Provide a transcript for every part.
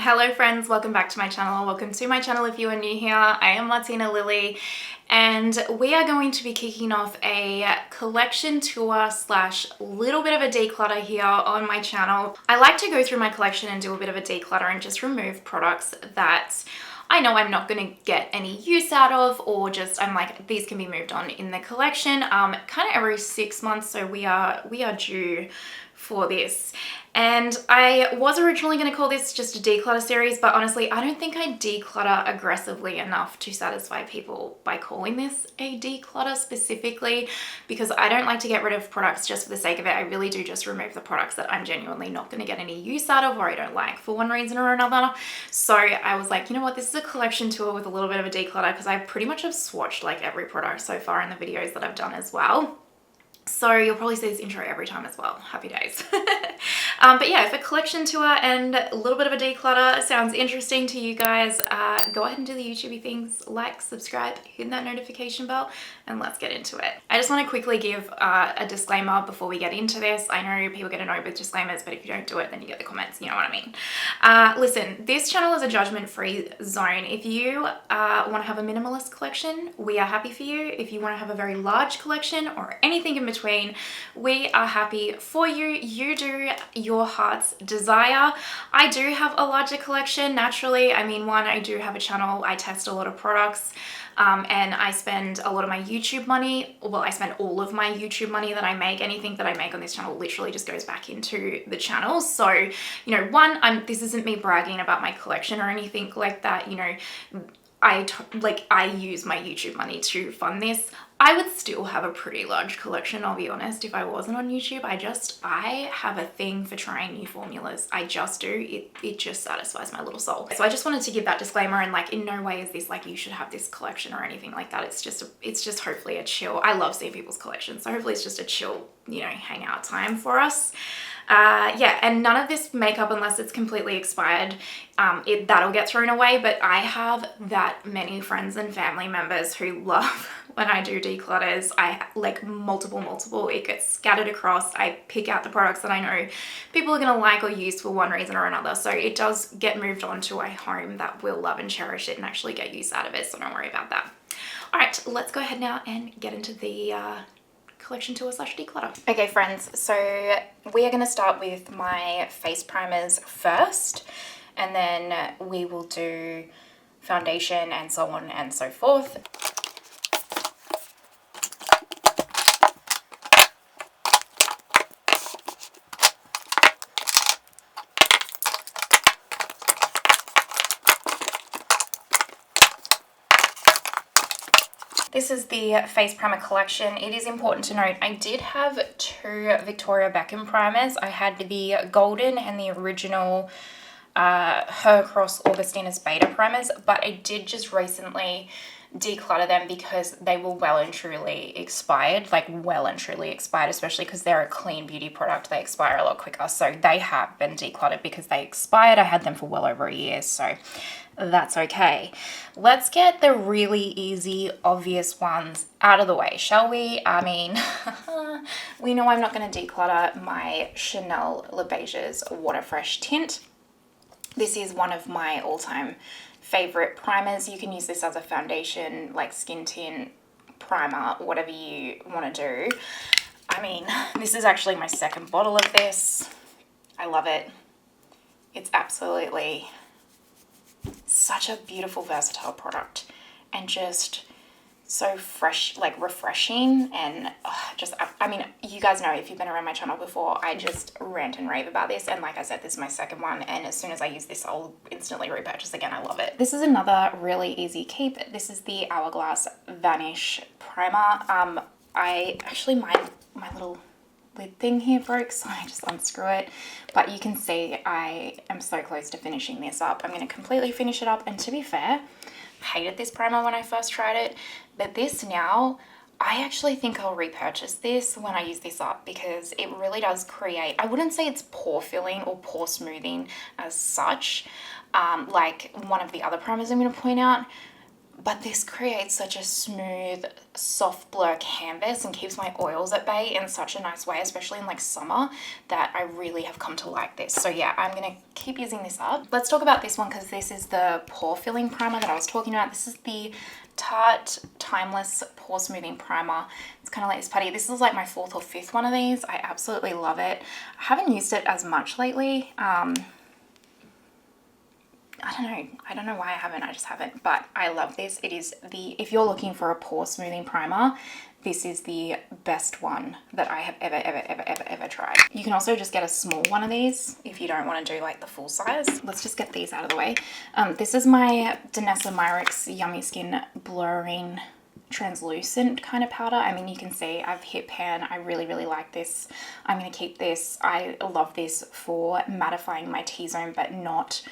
Hello friends, welcome back to my channel. Welcome to my channel if you are new here. I am Martina Lily and we are going to be kicking off a collection tour slash little bit of a declutter here on my channel. I like to go through my collection and do a bit of a declutter and just remove products that I know I'm not going to get any use out of, or just I'm like, these can be moved on in the collection kind of every 6 months. So we are due for this. And I was originally going to call this just a declutter series, but honestly, I don't think I declutter aggressively enough to satisfy people by calling this a declutter specifically, because I don't like to get rid of products just for the sake of it. I really do just remove the products that I'm genuinely not going to get any use out of, or I don't like for one reason or another. So I was like, you know what, this is a collection tour with a little bit of a declutter, because I pretty much have swatched like every product so far in the videos that I've done as well. So you'll probably see this intro every time as well. Happy days. But yeah, if a collection tour and a little bit of a declutter sounds interesting to you guys, go ahead and do the YouTubey things, like, subscribe, hit that notification bell, and let's get into it. I just want to quickly give a disclaimer before we get into this. I know people get annoyed with disclaimers, but if you don't do it, then you get the comments, you know what I mean. Listen, this channel is a judgment-free zone. If you want to have a minimalist collection, we are happy for you. If you want to have a very large collection or anything in between, we are happy for you. You do your heart's desire. I do have a larger collection naturally. I mean, one, I do have a channel. I test a lot of products and I spend a lot of my YouTube money. Well, I spend all of my YouTube money that I make. Anything that I make on this channel literally just goes back into the channel. So, you know, one, this isn't me bragging about my collection or anything like that. You know, I use my YouTube money to fund this. I would still have a pretty large collection, I'll be honest, if I wasn't on YouTube. I have a thing for trying new formulas. I just do. It just satisfies my little soul. So I just wanted to give that disclaimer, and like, in no way is this like you should have this collection or anything like that. It's just hopefully a chill. I love seeing people's collections, so hopefully it's just a chill, you know, hangout time for us. Yeah, and none of this makeup, unless it's completely expired, that'll get thrown away. But I have that many friends and family members who love when I do declutters. I like multiple, it gets scattered across. I pick out the products that I know people are gonna like or use for one reason or another. So it does get moved on to a home that will love and cherish it and actually get use out of it. So don't worry about that. All right, let's go ahead now and get into the collection tour slash declutter. Okay friends, so we are going to start with my face primers first, and then we will do foundation and so on and so forth. This is the face primer collection. It is important to note, I did have two Victoria Beckham primers. I had the golden and the original Her Cross Augustinus Beta primers, but I did just recently declutter them because they were well and truly expired, especially because they're a clean beauty product. They expire a lot quicker, so they have been decluttered because they expired. I had them for well over a year, so that's okay. Let's get the really easy, obvious ones out of the way, shall we? I mean, we know I'm not going to declutter my Chanel Le Beige's Water Fresh tint. This is one of my all-time favorite primers. You can use this as a foundation, like skin tint, primer, whatever you want to do. I mean, this is actually my second bottle of this. I love it. It's absolutely such a beautiful, versatile product, and just so fresh, like refreshing, and I mean, you guys know, if you've been around my channel before, I just rant and rave about this, and like I said, this is my second one, and as soon as I use this, I'll instantly repurchase again. I love it. This is another really easy keep. This is the Hourglass Vanish Primer. I actually, my little lid thing here broke, so I just unscrew it, but you can see I am so close to finishing this up. I'm going to completely finish it up, and to be fair, I hated this primer when I first tried it, but this now, I actually think I'll repurchase this when I use this up, because it really does create, I wouldn't say it's pore filling or pore smoothing as such, like one of the other primers I'm going to point out. but this creates such a smooth, soft blur canvas and keeps my oils at bay in such a nice way, especially in like summer, that I really have come to like this. So yeah, I'm gonna keep using this up. Let's talk about this one because this is the pore filling primer that I was talking about. This is the Tarte Timeless Pore Smoothing Primer. It's kind of like this putty. This is like my 4th or 5th one of these. I absolutely love it. I haven't used it as much lately. I don't know why I haven't, I just haven't, but I love this. It is if you're looking for a pore smoothing primer, this is the best one that I have ever tried. You can also just get a small one of these if you don't want to do like the full size. Let's just get these out of the way. This is my Danessa Myricks Yummy Skin Blurring translucent kind of powder. I mean, you can see I've hit pan. I really like this. I'm going to keep this. I love this for mattifying my T-zone, but not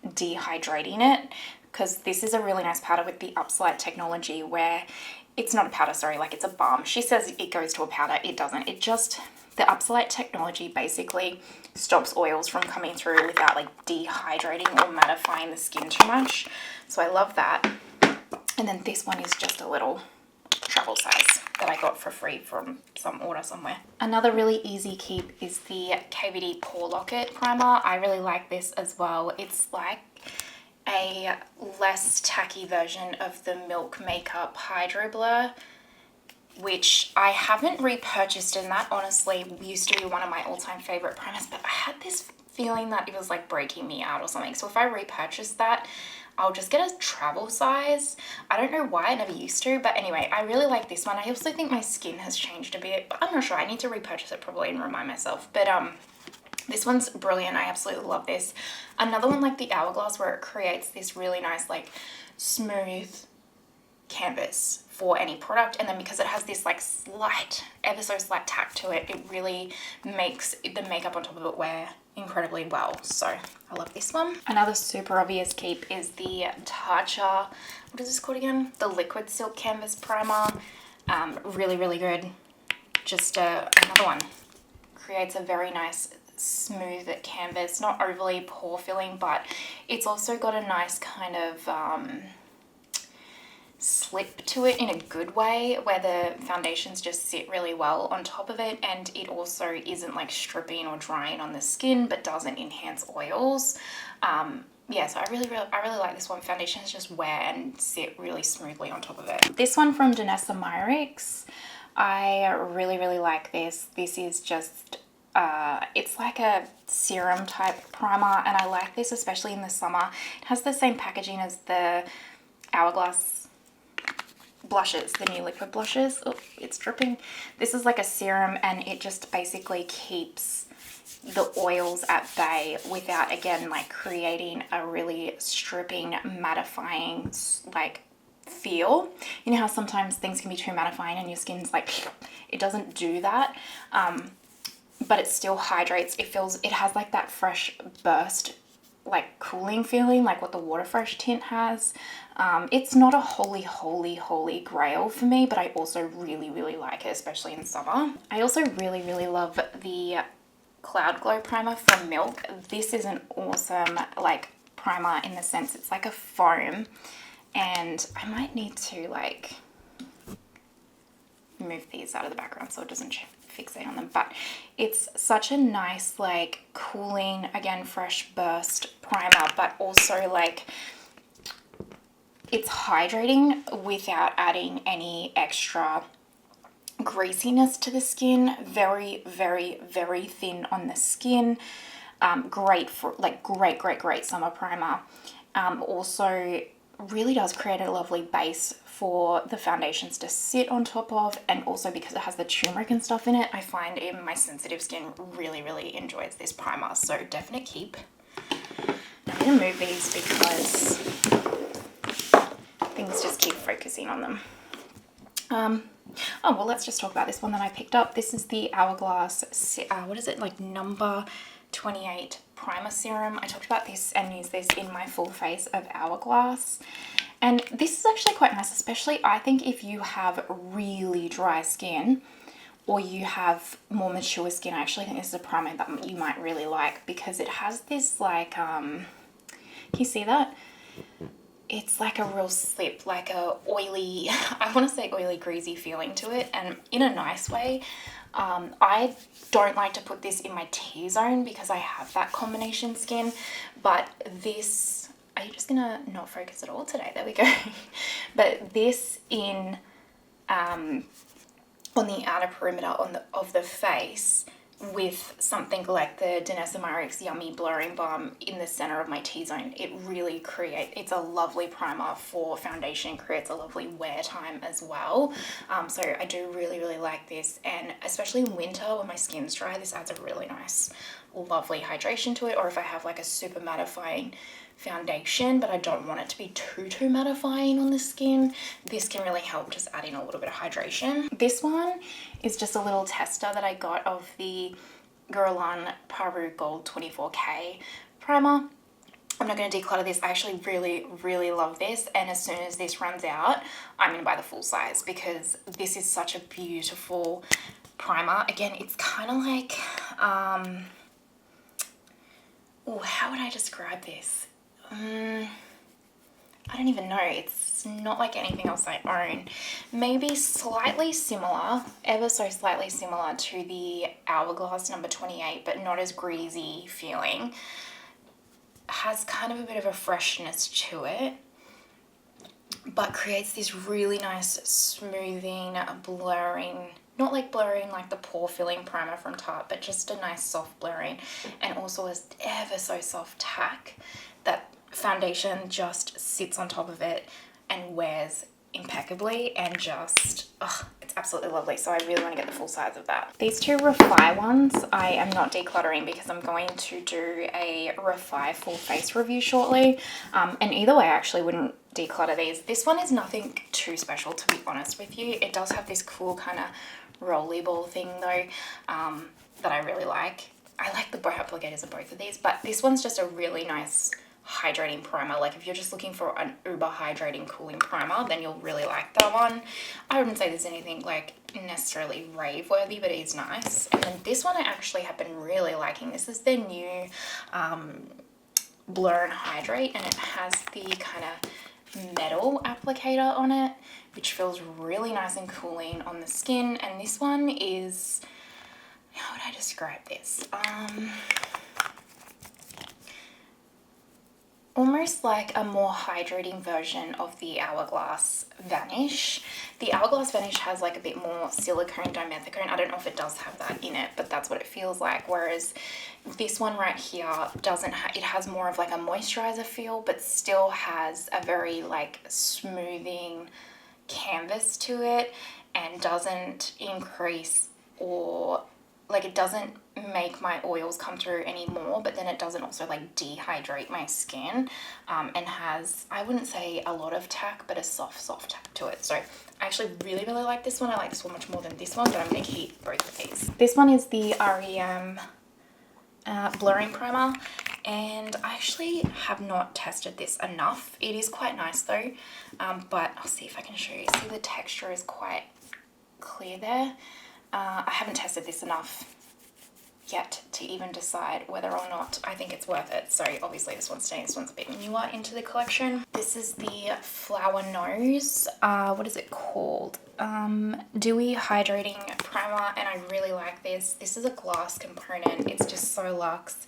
dehydrating it, because this is a really nice powder with the Upslide technology, where it's not a powder, sorry, like it's a balm. She says it goes to a powder. It doesn't. It just, the Upslide technology basically stops oils from coming through without like dehydrating or mattifying the skin too much. So I love that. And then this one is just a little travel size that I got for free from some order somewhere. Another really easy keep is the KVD Pore Locket Primer. I really like this as well. It's like a less tacky version of the Milk Makeup Hydro Blur, which I haven't repurchased, and that honestly used to be one of my all-time favorite primers, but I had this feeling that it was like breaking me out or something. So if I repurchase that, I'll just get a travel size. I don't know why, I never used to, but anyway, I really like this one. I also think my skin has changed a bit, but I'm not sure. I need to repurchase it probably and remind myself. But this one's brilliant. I absolutely love this. Another one like the Hourglass, where it creates this really nice like smooth canvas for any product, and then because it has this like slight, ever so slight tack to it, it really makes the makeup on top of it wear incredibly well. So I love this one. Another super obvious keep is the Tatcha, what is this called again? The Liquid Silk Canvas Primer. Really good. Just another one. Creates a very nice smooth canvas, not overly pore filling, but it's also got a nice kind of slip to it in a good way, where the foundations just sit really well on top of it, and it also isn't like stripping or drying on the skin, but doesn't enhance oils. Yeah, so I really like this one. Foundations just wear and sit really smoothly on top of it. This one from Danessa Myricks, I really like this. This is just it's like a serum type primer, and I like this especially in the summer. It has the same packaging as the Hourglass blushes, the new liquid blushes. Oh, it's dripping. This is like a serum, and it just basically keeps the oils at bay without, again, like creating a really stripping, mattifying like feel. You know how sometimes things can be too mattifying and your skin's like, it doesn't do that. But it still hydrates. It has like that fresh burst, like cooling feeling, like what the Water Fresh tint has. It's not a holy grail for me, but I also really like it, especially in summer. I also really love the Cloud Glow Primer from Milk. This is an awesome like primer in the sense it's like a foam, and I might need to like move these out of the background so it doesn't fixate on them, but it's such a nice like cooling, again, fresh burst primer, but also like it's hydrating without adding any extra greasiness to the skin. Very thin on the skin. Great for like great summer primer. Also really does create a lovely base for the foundations to sit on top of, and also because it has the turmeric and stuff in it, I find even my sensitive skin really enjoys this primer. So definite keep. I'm going to move these because things just keep focusing on them. Oh, well, let's just talk about this one that I picked up. This is the Hourglass, what is it, like number 28 primer serum. I talked about this and used this in my full face of Hourglass. And this is actually quite nice, especially I think if you have really dry skin or you have more mature skin. I actually think this is a primer that you might really like because it has this like, can you see that? it's like a real slip, like a oily, I want to say oily, greasy feeling to it, and in a nice way. I don't like to put this in my T-zone because I have that combination skin, but this, are you just gonna not focus at all today? There we go. But this in, on the outer perimeter of the face, with something like the Danessa Myricks Yummy Blurring Balm in the center of my T-zone, it really creates, it's a lovely primer for foundation, creates a lovely wear time as well. So I do really, really like this, and especially in winter when my skin's dry, this adds a really nice, lovely hydration to it. Or if I have like a super mattifying foundation, but I don't want it to be too mattifying on the skin, this can really help just add in a little bit of hydration. This one is just a little tester that I got of the Guerlain Paru Gold 24K primer. I'm not going to declutter this. I actually really, really love this, and as soon as this runs out, I'm going to buy the full size because this is such a beautiful primer. Again, it's kind of like, oh, how would I describe this? I don't even know. It's not like anything else I own. Maybe slightly similar, ever so slightly similar to the Hourglass number 28, but not as greasy feeling. Has kind of a bit of a freshness to it, but creates this really nice smoothing, blurring, not like blurring like the pore filling primer from Tarte, but just a nice soft blurring, and also has ever so soft tack that foundation just sits on top of it and wears impeccably, and just, it's absolutely lovely. So I really want to get the full size of that. These two Rephr ones I am not decluttering because I'm going to do a Rephr full face review shortly, and either way I actually wouldn't declutter these. This one is nothing too special, to be honest with you. It does have this cool kind of rolly ball thing though, that I really like. I like the brow applicators of both of these, but this one's just a really nice hydrating primer. Like if you're just looking for an uber hydrating cooling primer, then you'll really like that one. I wouldn't say there's anything like necessarily rave worthy, but it is nice. And then this one I actually have been really liking. This is their new Blur and Hydrate, and it has the kind of metal applicator on it, which feels really nice and cooling on the skin. And this one is, how would I describe this? Almost like a more hydrating version of the Hourglass Vanish. The Hourglass Vanish has like a bit more silicone dimethicone. I don't know if it does have that in it, but that's what it feels like. Whereas this one right here doesn't it has more of like a moisturizer feel, but still has a very like smoothing canvas to it, and doesn't increase or like it doesn't make my oils come through anymore, but then it doesn't also like dehydrate my skin, and has, I wouldn't say a lot of tack, but a soft tack to it. So I actually really like this one. I like this one much more than this one, but I'm going to keep both of these. This one is the REM blurring primer, and I actually have not tested this enough. It is quite nice though, but I'll see if I can show you. See, the texture is quite clear there. I haven't tested this enough yet to even decide whether or not I think it's worth it. So obviously this one's staying. This one's a bit newer into the collection. This is the Flower Nose, what is it called? Dewy Hydrating Primer, and I really like this. This is a glass component. It's just so luxe,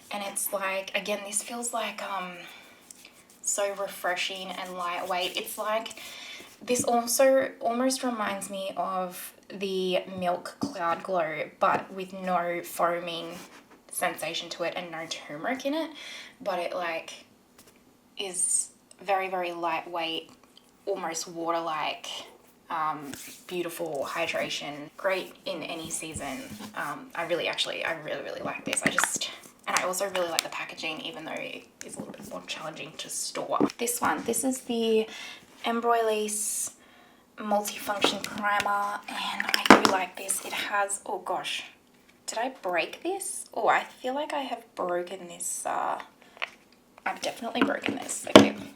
and it's like, again, this feels like so refreshing and lightweight. It's like, this also almost reminds me of the Milk Cloud Glow, but with no foaming sensation to it and no turmeric in it, but it like is very lightweight, almost water-like, beautiful hydration, great in any season. I really like this. And I also really like the packaging, even though it is a little bit more challenging to store. This is the Embroilise Multifunction Primer, and I really like this. It has, oh gosh, did I break this? Oh, I feel like I have broken this. I've definitely broken this. Okay, I'm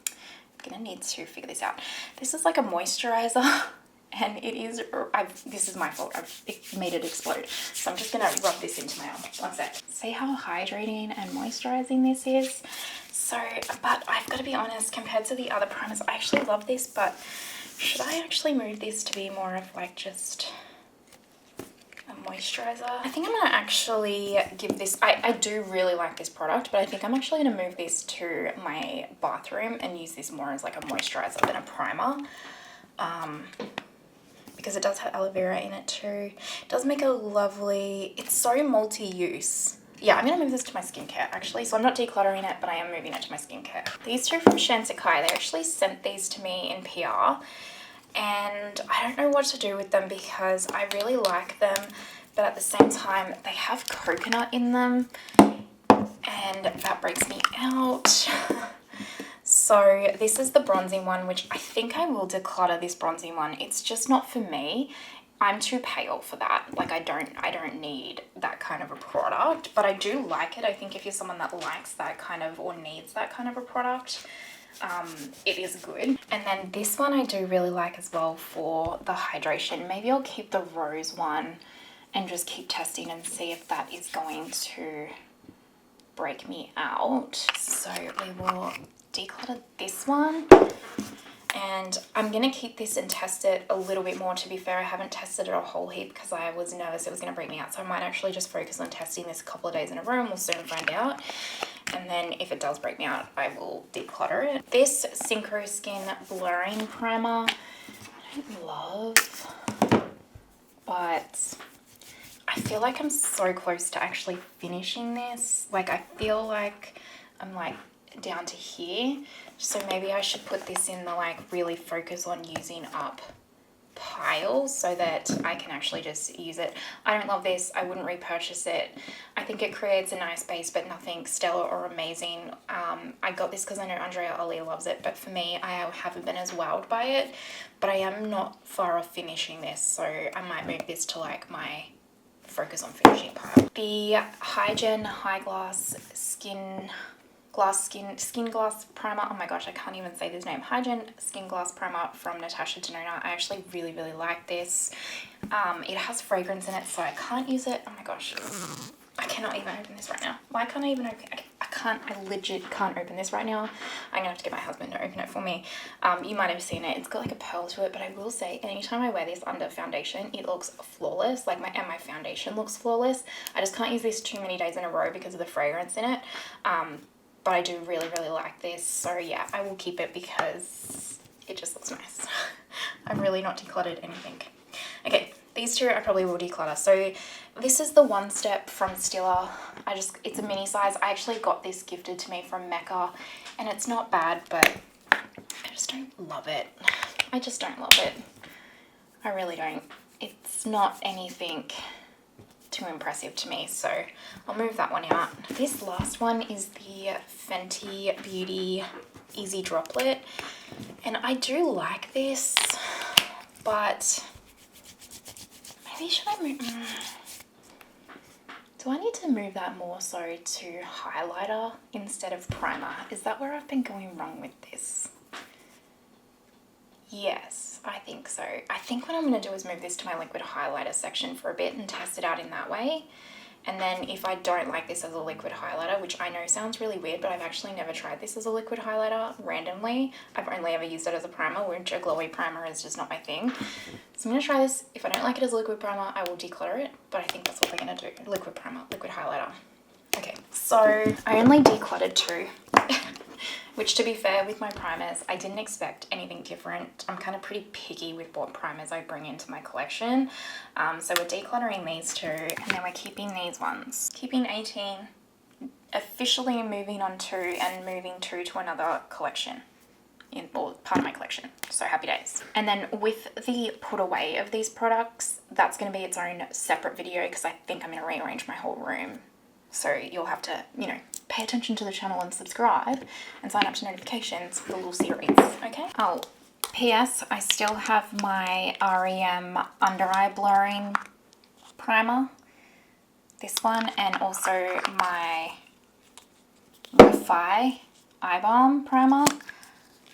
gonna need to figure this out. This is like a moisturizer, and it is, this is my fault. I've made it explode. So I'm just gonna rub this into my arm. One sec. See how hydrating and moisturizing this is? So, but I've got to be honest, compared to the other primers, I actually love this, but should I actually move this to be more of like just a moisturizer? I think I'm going to actually give this, I do really like this product, but I think I'm actually going to move this to my bathroom and use this more as like a moisturizer than a primer. Because it does have aloe vera in it too. It does make a lovely, it's so multi-use. Yeah, I'm going to move this to my skincare actually. So I'm not decluttering it, but I am moving it to my skincare. These two from Shansekai, they actually sent these to me in PR. And I don't know what to do with them because I really like them. But at the same time, they have coconut in them. And that breaks me out. So this is the bronzing one, which I think I will declutter this bronzing one. It's just not for me. I'm too pale for that. Like I don't need that kind of a product, but I do like it. I think if you're someone that likes that kind of or needs that kind of a product, it is good. And then this one I do really like as well for the hydration. Maybe I'll keep the rose one and just keep testing and see if that is going to break me out. So we will declutter this one. And I'm going to keep this and test it a little bit more. To be fair, I haven't tested it a whole heap because I was nervous it was going to break me out. So I might actually just focus on testing this a couple of days in a row and we'll soon find out. And then if it does break me out, I will declutter it. This Synchro Skin Blurring Primer, I don't love, but I feel like I'm so close to actually finishing this. Like I feel like I'm like down to here. So maybe I should put this in the like really focus on using up pile so that I can actually just use it. I don't love this. I wouldn't repurchase it. I think it creates a nice base, but nothing stellar or amazing. I got this because I know Andrea Ali loves it, but for me, I haven't been as wowed by it, but I am not far off finishing this. So I might move this to like my focus on finishing pile. The Hygen High Glass Skin Glass Primer. Oh my gosh, I can't even say this name. Hygen Skin Glass Primer from Natasha Denona. I actually really like this. It has fragrance in it, so I can't use it. Oh my gosh, I cannot even open this right now. Why can't I even open it? I legit can't open this right now. I'm gonna have to get my husband to open it for me. You might have seen it. It's got like a pearl to it, but I will say anytime I wear this under foundation, it looks flawless. Like my foundation looks flawless. I just can't use this too many days in a row because of the fragrance in it. But I do really like this. So yeah, I will keep it because it just looks nice. I've really not decluttered anything. Okay, these two I probably will declutter. So this is the One Step from Stila. It's a mini size. I actually got this gifted to me from Mecca and it's not bad, but I just don't love it. I just don't love it. I really don't. It's not anything too impressive to me, so I'll move that one out. This last one is the Fenty Beauty Easy Droplet, and I do like this, but maybe should I move? Do I need to move that more so to highlighter instead of primer? Is that where I've been going wrong with this? Yes, I think so. I think what I'm going to do is move this to my liquid highlighter section for a bit and test it out in that way. And then if I don't like this as a liquid highlighter, which I know sounds really weird, but I've actually never tried this as a liquid highlighter randomly. I've only ever used it as a primer, which a glowy primer is just not my thing. So I'm going to try this. If I don't like it as a liquid primer, I will declutter it. But I think that's what we're going to do. Liquid primer, liquid highlighter. Okay, so I only decluttered two. Which, to be fair, with my primers, I didn't expect anything different. I'm kind of pretty picky with what primers I bring into my collection. So we're decluttering these two, and then we're keeping these ones. Keeping 18, officially moving on 2, and moving 2 to another collection, or part of my collection. So happy days. And then with the put away of these products, that's going to be its own separate video because I think I'm going to rearrange my whole room. So you'll have to, you know, pay attention to the channel and subscribe and sign up to notifications for the little series, okay? Oh, P.S. I still have my REM Under Eye Blurring Primer, this one, and also my Rephr Eye Balm Primer,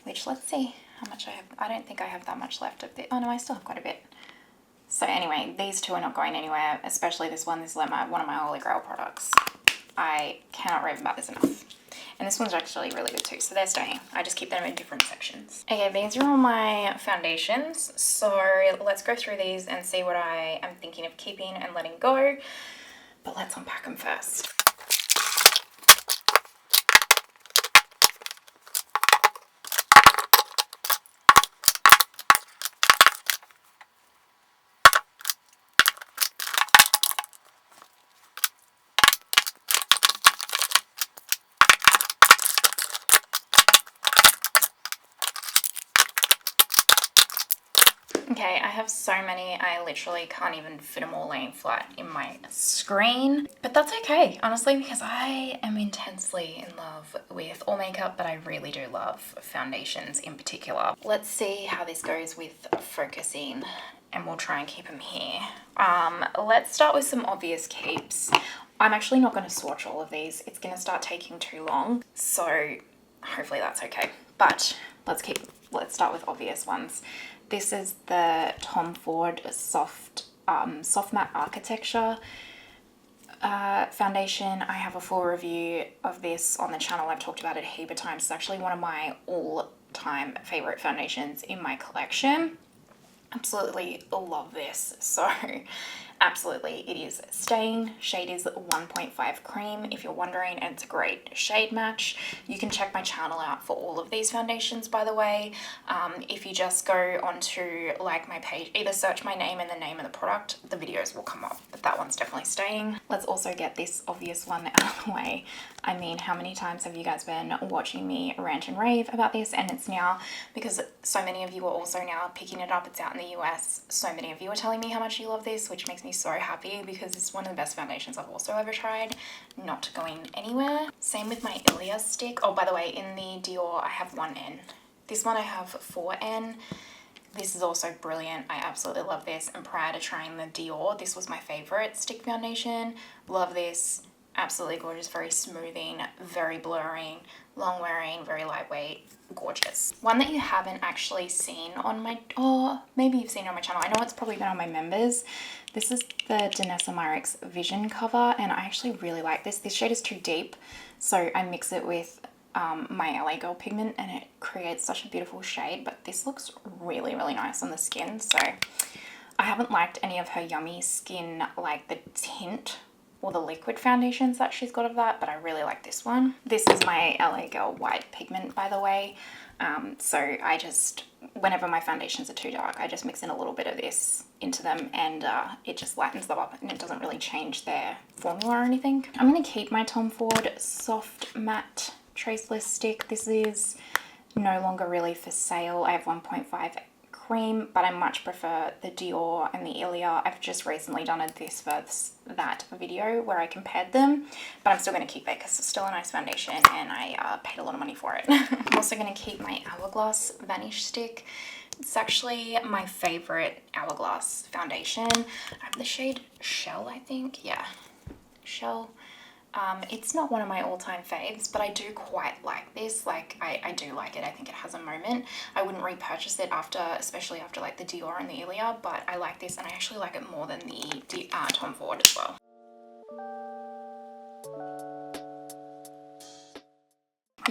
which let's see how much I have. I don't think I have that much left of this. Oh no, I still have quite a bit. So anyway, these two are not going anywhere, especially this one. This is like one of my Holy Grail products. I cannot rave about this enough. And this one's actually really good too, so they're staying. I just keep them in different sections. Okay, these are all my foundations. So let's go through these and see what I am thinking of keeping and letting go. But let's unpack them first. Okay, I have so many, I literally can't even fit them all laying flat in my screen. But that's okay, honestly, because I am intensely in love with all makeup, but I really do love foundations in particular. Let's see how this goes with focusing, and we'll try and keep them here. Let's start with some obvious keeps. I'm actually not going to swatch all of these. It's going to start taking too long, so hopefully that's okay. But let's start with obvious ones. This is the Tom Ford Soft Matte Architecture foundation. I have a full review of this on the channel. I've talked about it a heap of times. It's actually one of my all-time favorite foundations in my collection. Absolutely love this. So absolutely, it is staying. Shade is 1.5 cream, if you're wondering, and it's a great shade match. You can check my channel out for all of these foundations, by the way. If you just go onto like my page, either search my name and the name of the product, the videos will come up, but that one's definitely staying. Let's also get this obvious one out of the way. I mean, how many times have you guys been watching me rant and rave about this? And it's now, because so many of you are also now picking it up, it's out in the US, so many of you are telling me how much you love this, which makes me so happy because it's one of the best foundations I've also ever tried, not going anywhere. Same with my Ilia stick. Oh, by the way, in the Dior I have 1N. This one I have 4N. This is also brilliant. I absolutely love this, and prior to trying the Dior, this was my favorite stick foundation. Love this. Absolutely gorgeous, very smoothing, very blurring, long wearing, very lightweight, gorgeous. One that you haven't actually seen on my, or maybe you've seen it on my channel. I know it's probably been on my members. This is the Danessa Myricks Vision cover, and I actually really like this. This shade is too deep, so I mix it with my LA Girl pigment and it creates such a beautiful shade, but this looks really, really nice on the skin. So I haven't liked any of her Yummy Skin, like the tint or the liquid foundations that she's got of that, but I really like this one. This is my LA Girl white pigment, by the way. So I just, whenever my foundations are too dark, I just mix in a little bit of this into them, and it just lightens them up, and it doesn't really change their formula or anything. I'm gonna keep my Tom Ford Soft Matte Traceless Stick. This is no longer really for sale. I have 1.5 cream, but I much prefer the Dior and the Ilia. I've just recently done a this versus that video where I compared them, but I'm still going to keep it because it's still a nice foundation and I paid a lot of money for it. I'm also going to keep my Hourglass Vanish Stick. It's actually my favorite Hourglass foundation. I have the shade Shell, I think. Yeah, Shell. It's not one of my all-time faves, but I do quite like this. Like, I do like it. I think it has a moment. I wouldn't repurchase it after, especially after like the Dior and the Ilia, but I like this, and I actually like it more than the Tom Ford as well.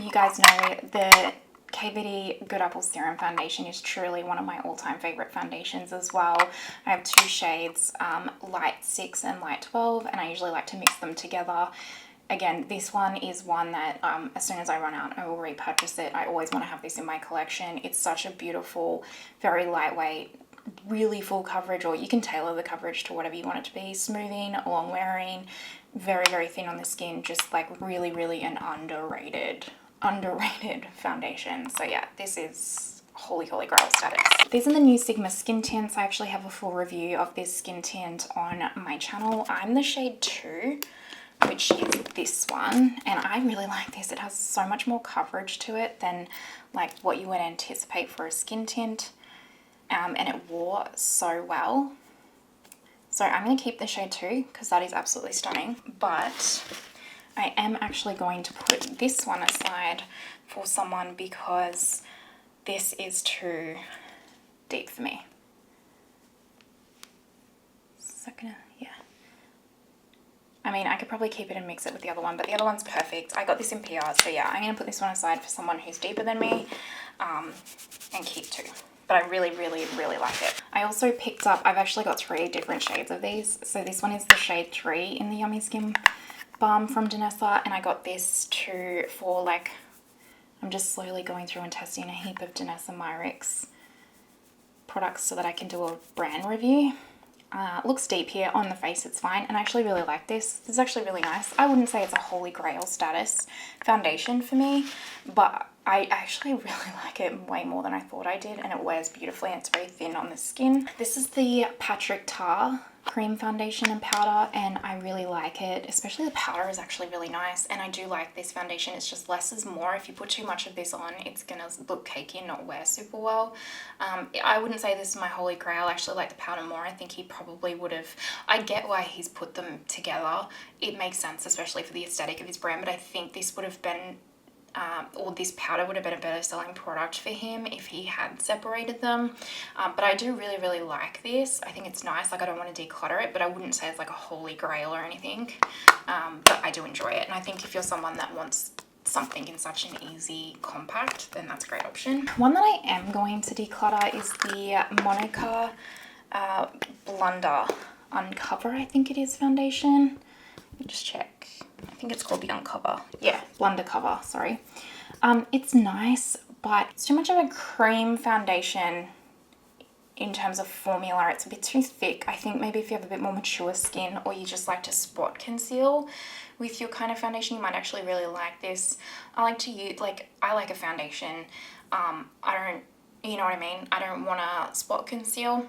You guys know the KVD Good Apple Serum Foundation is truly one of my all-time favorite foundations as well. I have two shades, Light 6 and Light 12, and I usually like to mix them together. Again, this one is one that as soon as I run out, I will repurchase it. I always want to have this in my collection. It's such a beautiful, very lightweight, really full coverage, or you can tailor the coverage to whatever you want it to be. Smoothing, long wearing, very, very thin on the skin, just like really, really an underrated foundation. So yeah, this is holy grail status. These are the new Sigma skin tints. I actually have a full review of this skin tint on my channel. I'm the shade 2, which is this one, and I really like this. It has so much more coverage to it than like what you would anticipate for a skin tint, and it wore so well. So I'm going to keep the shade 2 because that is absolutely stunning, but I am actually going to put this one aside for someone because this is too deep for me. So yeah. I mean, I could probably keep it and mix it with the other one, but the other one's perfect. I got this in PR, so yeah, I'm going to put this one aside for someone who's deeper than me, and keep two. But I really, really, really like it. I also picked up, I've actually got 3 different shades of these. So this one is the shade 3 in the Yummy Skin Balm from Danessa, and I got this too for like, I'm just slowly going through and testing a heap of Danessa Myricks products so that I can do a brand review. Looks deep here on the face, it's fine, and I actually really like this. This is actually really nice. I wouldn't say it's a holy grail status foundation for me, but I actually really like it way more than I thought I did, and it wears beautifully and it's very thin on the skin. This is the Patrick Tar cream foundation and powder, and I really like it, especially the powder is actually really nice, and I do like this foundation. It's just less is more. If you put too much of this on, it's gonna look cakey and not wear super well. I wouldn't say this is my holy grail. I actually like the powder more. I think he probably would have, I get why he's put them together. It makes sense, especially for the aesthetic of his brand, but I think this would have been or this powder would have been a better selling product for him if he had separated them. But I do really, really like this. I think it's nice. Like, I don't want to declutter it, but I wouldn't say it's like a holy grail or anything. But I do enjoy it. And I think if you're someone that wants something in such an easy compact, then that's a great option. One that I am going to declutter is the Monica Blunder Uncover, I think it is, foundation. Let me just check. I think it's called the Uncover. Yeah, Blunder Cover, sorry. It's nice, but it's too much of a cream foundation in terms of formula. It's a bit too thick. I think maybe if you have a bit more mature skin, or you just like to spot conceal with your kind of foundation, you might actually really like this. I like to use, like, I like a foundation. I don't, you know what I mean? I don't want to spot conceal.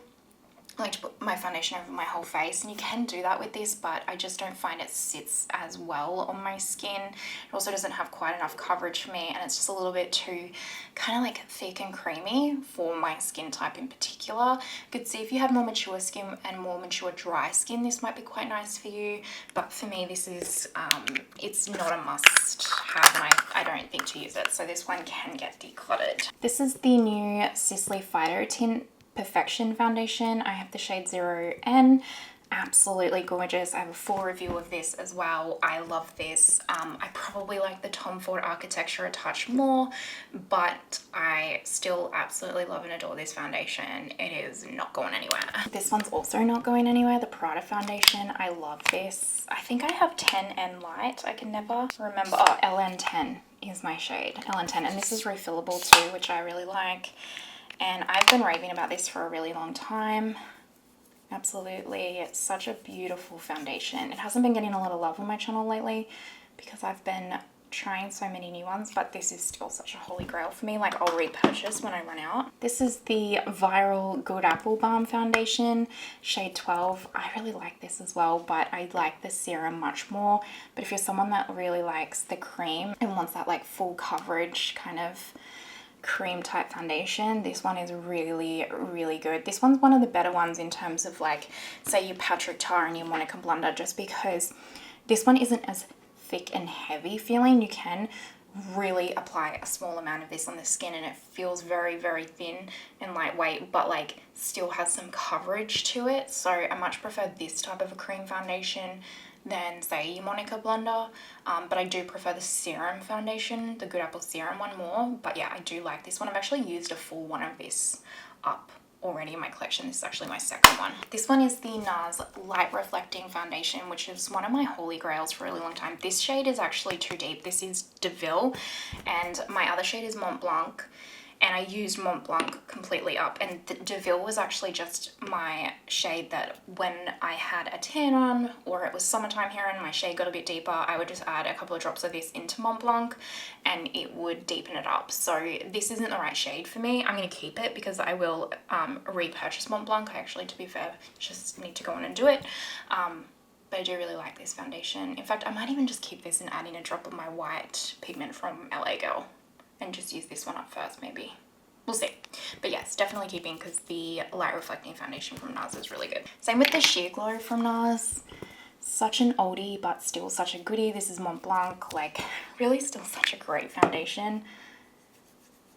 I like to put my foundation over my whole face, and you can do that with this, but I just don't find it sits as well on my skin. It also doesn't have quite enough coverage for me, and it's just a little bit too kind of like thick and creamy for my skin type in particular. You could see if you have more mature skin and more mature dry skin, this might be quite nice for you, but for me this is it's not a must have, and I don't think to use it, so this one can get decluttered. This is the new Sisley Phyto Tint Perfection foundation. I have the shade 0N. Absolutely gorgeous. I have a full review of this as well. I love this. I probably like the Tom Ford Architecture a touch more, but I still absolutely love and adore this foundation. It is not going anywhere. This one's also not going anywhere. The Prada foundation. I love this. I think I have 10N Light. I can never remember. Oh, LN10 is my shade. LN10. And this is refillable too, which I really like. And I've been raving about this for a really long time. Absolutely, it's such a beautiful foundation. It hasn't been getting a lot of love on my channel lately because I've been trying so many new ones, but this is still such a holy grail for me. Like, I'll repurchase when I run out. This is the Viral Good Apple Balm foundation, shade 12. I really like this as well, but I like the serum much more. But if you're someone that really likes the cream and wants that like full coverage kind of cream type foundation, this one is really, really good. This one's one of the better ones in terms of, like, say your Patrick Tar and your Monica Blunder, just because this one isn't as thick and heavy feeling. You can really apply a small amount of this on the skin and it feels very, very thin and lightweight, but like still has some coverage to it. So I much prefer this type of a cream foundation than, say, your Monica Blunder, but I do prefer the serum foundation, the Good Apple serum one, more. But yeah, I do like this one. I've actually used a full one of this up already in my collection. This is actually my second one. This one is the NARS Light Reflecting Foundation, which is one of my holy grails for a really long time. This shade is actually too deep. This is Deville, and my other shade is Mont Blanc. And I used Mont Blanc completely up, and the Deville was actually just my shade that when I had a tan on, or it was summertime here and my shade got a bit deeper, I would just add a couple of drops of this into Mont Blanc and it would deepen it up. So this isn't the right shade for me. I'm going to keep it because I will repurchase Mont Blanc. I actually, to be fair, just need to go on and do it. But I do really like this foundation. In fact, I might even just keep this and add in a drop of my white pigment from LA Girl and just use this one up first, maybe. We'll see. But yes, definitely keeping, because the Light Reflecting Foundation from NARS is really good. Same with the Sheer Glow from NARS. Such an oldie, but still such a goodie. This is Mont Blanc. Like, really still such a great foundation.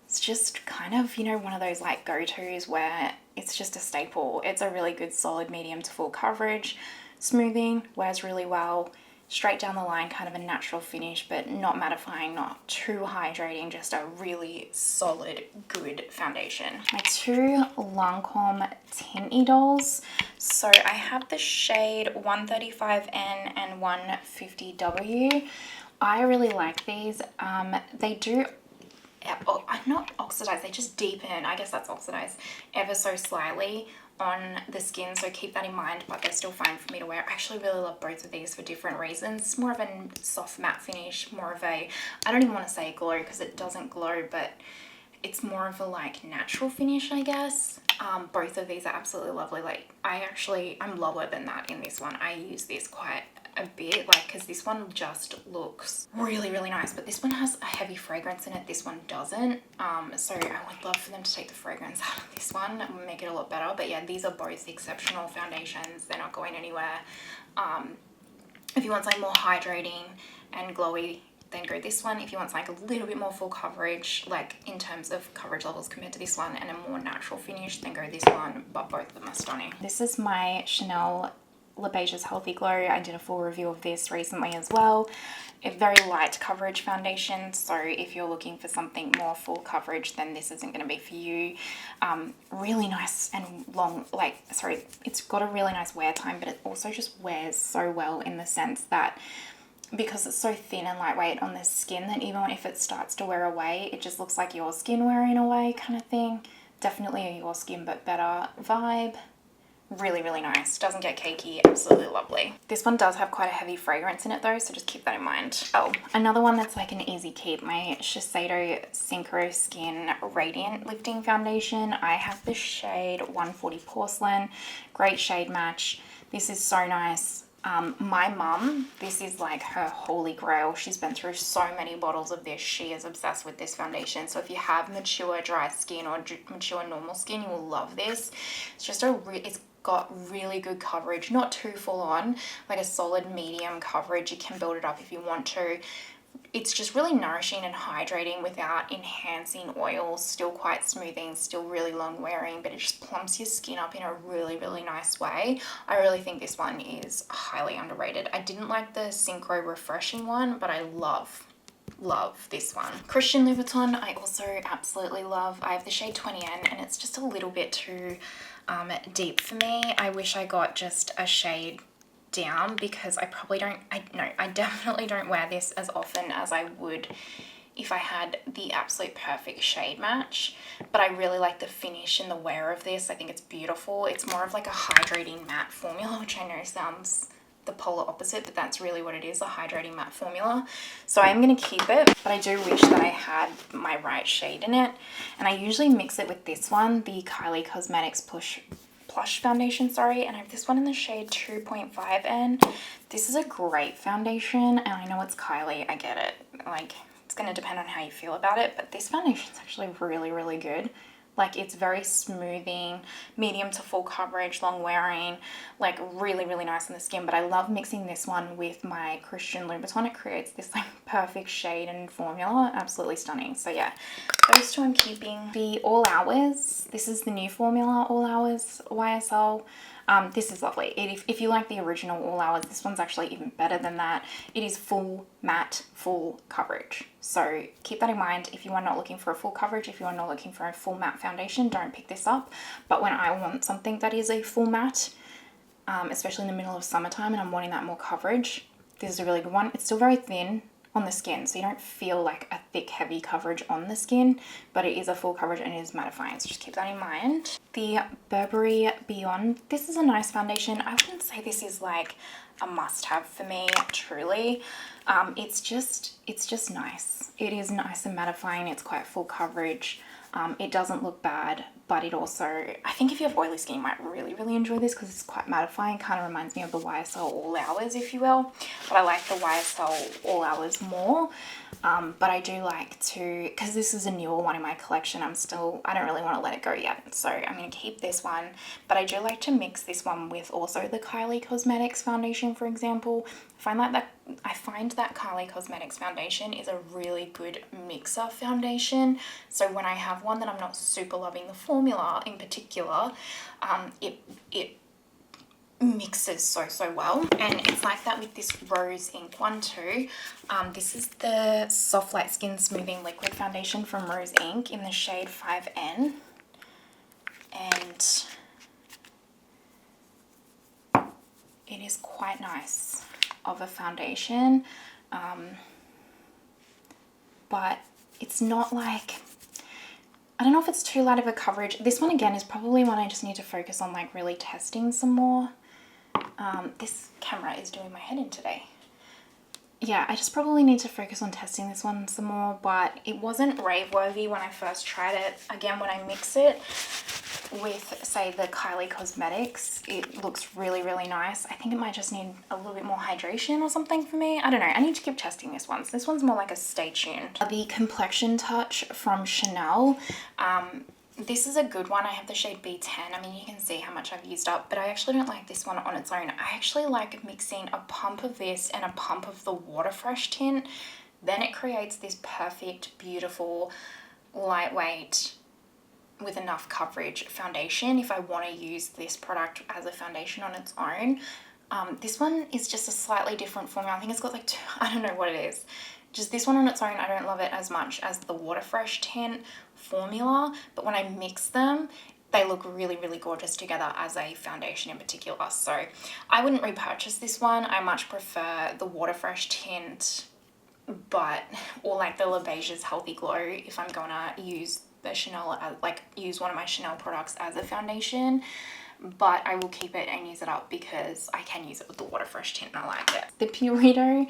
It's just kind of, you know, one of those like go-tos where it's just a staple. It's a really good solid medium to full coverage. Smoothing, wears really well. straight down the line, kind of a natural finish, but not mattifying, not too hydrating, just a really solid, good foundation. My two Lancome Tinty dolls. So I have the shade 135N and 150W. I really like these. They do, not oxidize, they just deepen, I guess that's oxidize, ever so slightly on the skin, so keep that in mind, but they're still fine for me to wear. I actually really love both of these for different reasons. It's more of a soft matte finish, more of a, I don't even want to say glow because it doesn't glow, but it's more of a like natural finish, I guess. Both of these are absolutely lovely. Like I'm lower than that in this one. I use this quite a bit, like, because this one just looks really, really nice, but this one has a heavy fragrance in it, this one doesn't. So I would love for them to take the fragrance out of this one and make it a lot better. But yeah, these are both exceptional foundations. They're not going anywhere. If you want something more hydrating and glowy, then go this one. If you want like a little bit more full coverage, like in terms of coverage levels compared to this one, and a more natural finish, then go this one. But both of them are stunning. This is my Chanel L'Beige's Healthy Glow. I did a full review of this recently as well. A very light coverage foundation, so if you're looking for something more full coverage, then this isn't going to be for you. Really nice and long, it's got a really nice wear time, but it also just wears so well in the sense that because it's so thin and lightweight on the skin, that even if it starts to wear away, it just looks like your skin wearing away kind of thing. Definitely a your skin but better vibe. Really, really nice. Doesn't get cakey. Absolutely lovely. This one does have quite a heavy fragrance in it though, so just keep that in mind. Oh, another one that's like an easy keep, my Shiseido Synchro Skin Radiant Lifting Foundation. I have the shade 140 Porcelain. Great shade match. This is so nice. My mum, this is like her holy grail. She's been through so many bottles of this. She is obsessed with this foundation. So if you have mature dry skin or mature normal skin, you will love this. It's just it's got really good coverage, not too full on, like a solid medium coverage. You can build it up if you want to. It's just really nourishing and hydrating without enhancing oils, still quite smoothing, still really long wearing, but it just plumps your skin up in a really, really nice way. I really think this one is highly underrated. I didn't like the Synchro Refreshing one, but I love this one. Christian Louboutin, I also absolutely love. I have the shade 20N and it's just a little bit too deep for me. I wish I got just a shade down because I definitely don't wear this as often as I would if I had the absolute perfect shade match, but I really like the finish and the wear of this. I think it's beautiful. It's more of like a hydrating matte formula, which I know sounds the polar opposite, but that's really what it is, a hydrating matte formula. So I'm going to keep it, but I do wish that I had my right shade in it, and I usually mix it with this one, the Kylie Cosmetics Plush foundation, and I have this one in the shade 2.5N. This is a great foundation, and I know it's Kylie, I get it, like it's going to depend on how you feel about it, but this foundation is actually really, really good. Like it's very smoothing, medium to full coverage, long wearing, like really, really nice on the skin. But I love mixing this one with my Christian Louboutin. It creates this like perfect shade and formula. Absolutely stunning. So yeah, those two I'm keeping. The All Hours, this is the new formula, All Hours YSL. This is lovely. If you like the original All Hours, this one's actually even better than that. It is full matte, full coverage. So keep that in mind. If you are not looking for a full coverage, if you are not looking for a full matte foundation, don't pick this up. But when I want something that is a full matte, especially in the middle of summertime and I'm wanting that more coverage, this is a really good one. It's still very thin on the skin, so you don't feel like a thick, heavy coverage on the skin, but it is a full coverage and it is mattifying, so just keep that in mind. The Burberry Beyond, this is a nice foundation. I wouldn't say this is like a must-have for me, truly. It's just nice. It is nice and mattifying. It's quite full coverage. It doesn't look bad, but it also, I think if you have oily skin, you might really, really enjoy this because it's quite mattifying. Kind of reminds me of the YSL All Hours, if you will. But I like the YSL All Hours more. But I do like to, because this is a newer one in my collection, I don't really want to let it go yet. So I'm going to keep this one. But I do like to mix this one with also the Kylie Cosmetics foundation, for example. I find that Kylie Cosmetics foundation is a really good mixer foundation. So when I have one that I'm not super loving the formula in particular, it mixes so well, and it's like that with this rose ink one too. This is the Soft Light Skin Smoothing Liquid Foundation from Rose Ink in the shade 5N, and it is quite nice of a foundation, but it's not like, I don't know if it's too light of a coverage. This one again is probably one I just need to focus on, like really testing some more. This camera is doing my head in today. Yeah, I just probably need to focus on testing this one some more, but it wasn't rave worthy when I first tried it. Again, when I mix it with, say, the Kylie Cosmetics, it looks really nice. I think it might just need a little bit more hydration or something for me. I don't know. I need to keep testing this one. So this one's more like a stay tuned. The Complexion Touch from Chanel. This is a good one. I have the shade B10. I mean, you can see how much I've used up, but I actually don't like this one on its own. I actually like mixing a pump of this and a pump of the Water Fresh tint. Then it creates this perfect, beautiful, lightweight, with enough coverage foundation if I want to use this product as a foundation on its own. This one is just a slightly different formula. I think it's got like I don't know what it is. Just this one on its own, I don't love it as much as the Water Fresh tint formula, but when I mix them, they look really gorgeous together as a foundation in particular. So I wouldn't repurchase this one. I much prefer the Water Fresh tint, or like the Le Beige's Healthy Glow if I'm gonna use the Chanel, use one of my Chanel products as a foundation. But I will keep it and use it up because I can use it with the Water Fresh tint and I like it. The Purito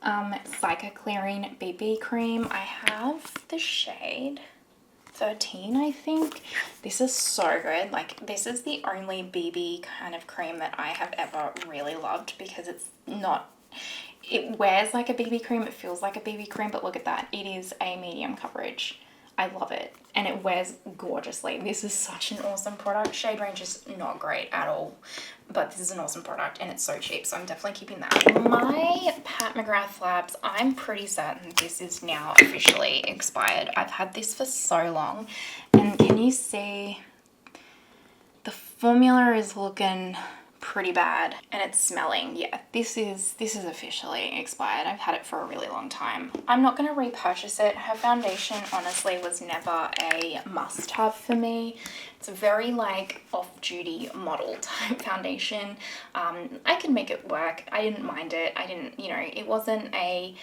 Cica Clearing BB Cream. I have the shade 13, I think. This is so good. Like, this is the only BB kind of cream that I have ever really loved because it's not, it wears like a BB cream, it feels like a BB cream, but look at that. It is a medium coverage. I love it, and it wears gorgeously. This is such an awesome product. Shade range is not great at all, but this is an awesome product and it's so cheap, so I'm definitely keeping that. My Pat McGrath Labs, I'm pretty certain this is now officially expired. I've had this for so long, and can you see the formula is looking pretty bad and it's smelling. Yeah, this is officially expired. I've had it for a really long time. I'm not going to repurchase it. Her foundation honestly was never a must-have for me. It's a very like off-duty model type foundation. I could make it work. I didn't mind it. I didn't, you know, it wasn't a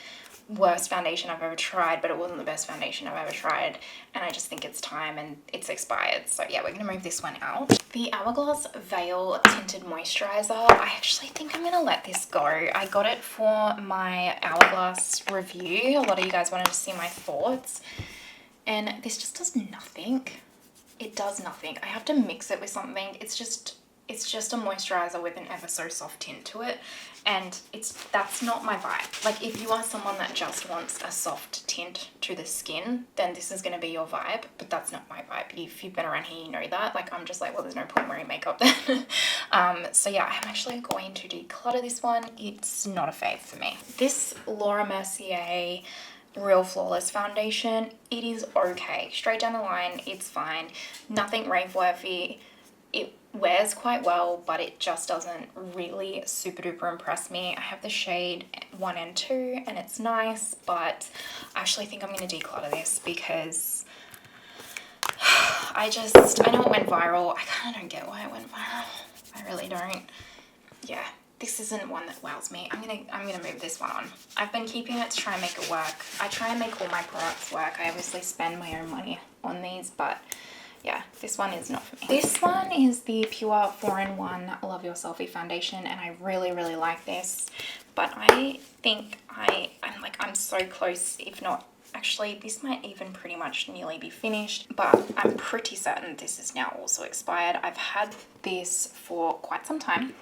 worst foundation I've ever tried, but it wasn't the best foundation I've ever tried, and I just think it's time and it's expired. So yeah, we're gonna move this one out. The Hourglass Veil Tinted Moisturizer, I actually think I'm gonna let this go. I got it for my Hourglass review. A lot of you guys wanted to see my thoughts, and this just does nothing. It does nothing. I have to mix it with something. It's just a moisturizer with an ever so soft tint to it, and that's not my vibe. Like, if you are someone that just wants a soft tint to the skin, then this is going to be your vibe, but that's not my vibe. If you've been around here, you know that. Like, I'm just like, well, there's no point wearing makeup then. So yeah, I'm actually going to declutter this one. It's not a fave for me. This Laura Mercier Real Flawless foundation, it is okay. Straight down the line, it's fine. Nothing rave worthy. It wears quite well, but it just doesn't really super duper impress me. I have the shade 1 and 2 and it's nice, but I actually think I'm going to declutter this because I know it went viral. I kind of don't get why it went viral. I really don't. Yeah, this isn't one that wows me. I'm gonna move this one on. I've been keeping it to try and make it work. I try and make all my products work. I obviously spend my own money on these, but yeah, this one is not for me. This one is the Pure 4-in-1 Love Your Selfie foundation, and I really like this, but I think I'm so close, if not, actually this might even pretty much nearly be finished, but I'm pretty certain this is now also expired. I've had this for quite some time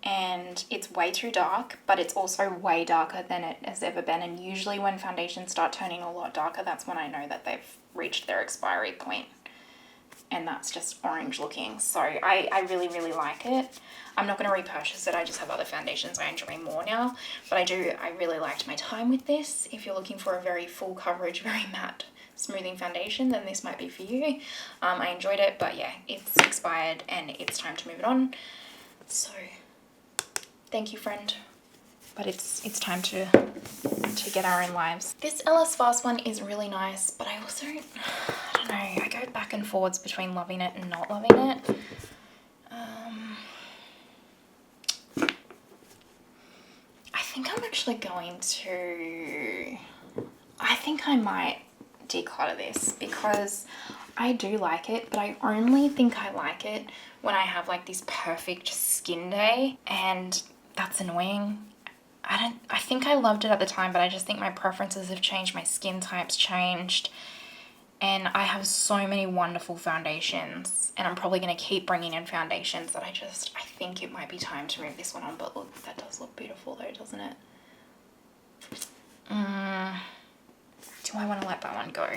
and it's way too dark, but it's also way darker than it has ever been, and usually when foundations start turning a lot darker, that's when I know that they've reached their expiry point, and that's just orange looking. So I really like it. I'm not going to repurchase it. I just have other foundations I enjoy more now, but I really liked my time with this. If you're looking for a very full coverage, very matte smoothing foundation, then this might be for you. I enjoyed it, but yeah, it's expired and it's time to move it on. So thank you, friend. But it's time to get our own lives. This LS Fast one is really nice, but I also, I don't know, I go back and forwards between loving it and not loving it. I think I'm actually going to, I think I might declutter this because I do like it, but I only think I like it when I have like this perfect skin day, and that's annoying. I think I loved it at the time, but I just think my preferences have changed, my skin type's changed, and I have so many wonderful foundations, and I'm probably going to keep bringing in foundations that I think it might be time to move this one on. But look, that does look beautiful though, doesn't it? Do I want to let that one go?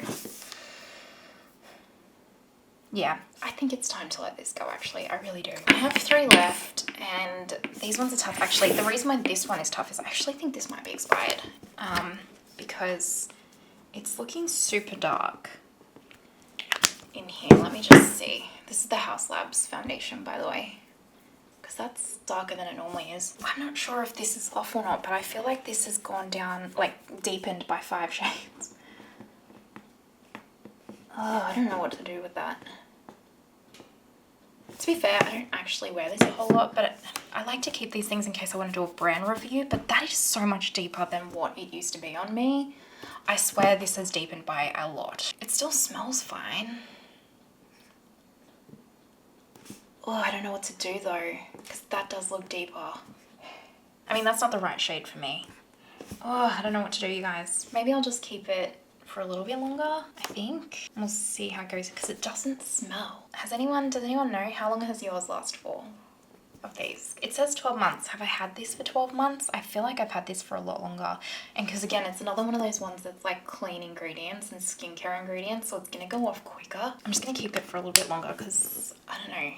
Yeah, I think it's time to let this go, actually. I really do. I have 3 left, and these ones are tough. Actually, the reason why this one is tough is I actually think this might be expired, because it's looking super dark in here. Let me just see. This is the House Labs foundation, by the way, because that's darker than it normally is. I'm not sure if this is off or not, but I feel like this has gone down, like deepened by 5 shades. Oh, I don't know what to do with that. To be fair, I don't actually wear this a whole lot, but I like to keep these things in case I want to do a brand review, but that is so much deeper than what it used to be on me. I swear this has deepened by a lot. It still smells fine. Oh, I don't know what to do though, because that does look deeper. I mean, that's not the right shade for me. Oh, I don't know what to do, you guys. Maybe I'll just keep it for a little bit longer, I think. We'll see how it goes, because it doesn't smell. Does anyone know how long has yours last for? Of these. It says 12 months. Have I had this for 12 months? I feel like I've had this for a lot longer. And because again, it's another one of those ones that's like clean ingredients and skincare ingredients, so it's gonna go off quicker. I'm just gonna keep it for a little bit longer because, I don't know,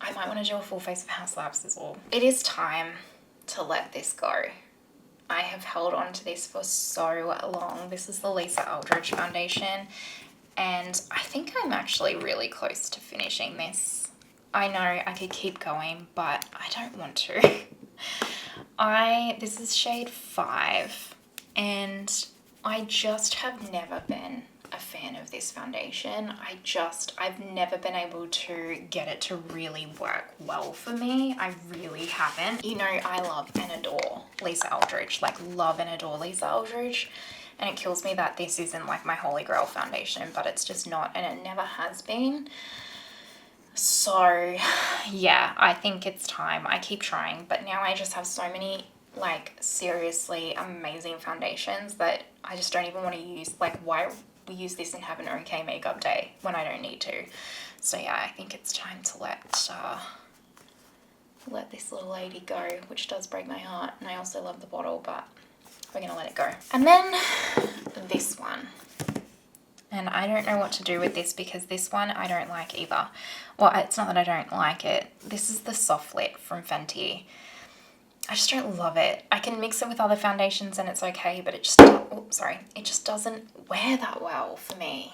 I might want to do a full face of House Labs as well. It is time to let this go. I have held on to this for so long. This is the Lisa Eldridge foundation, and I think I'm actually really close to finishing this. I know I could keep going, but I don't want to. This is shade 5, and I just have never been a fan of this foundation. I've never been able to get it to really work well for me. I really haven't. You know, I love and adore Lisa Eldridge, like love and adore Lisa Eldridge. And it kills me that this isn't like my holy grail foundation, but it's just not, and it never has been. So yeah, I think it's time. I keep trying, but now I just have so many like seriously amazing foundations that I just don't even want to use. Like, why we use this and have an okay makeup day when I don't need to? So yeah, I think it's time to let this little lady go, which does break my heart. And I also love the bottle, but we're gonna let it go. And then this one. And I don't know what to do with this because this one I don't like either. Well, it's not that I don't like it. This is the Soft Lit from Fenty. I just don't love it. I can mix it with other foundations and it's okay, but it just, it just doesn't wear that well for me.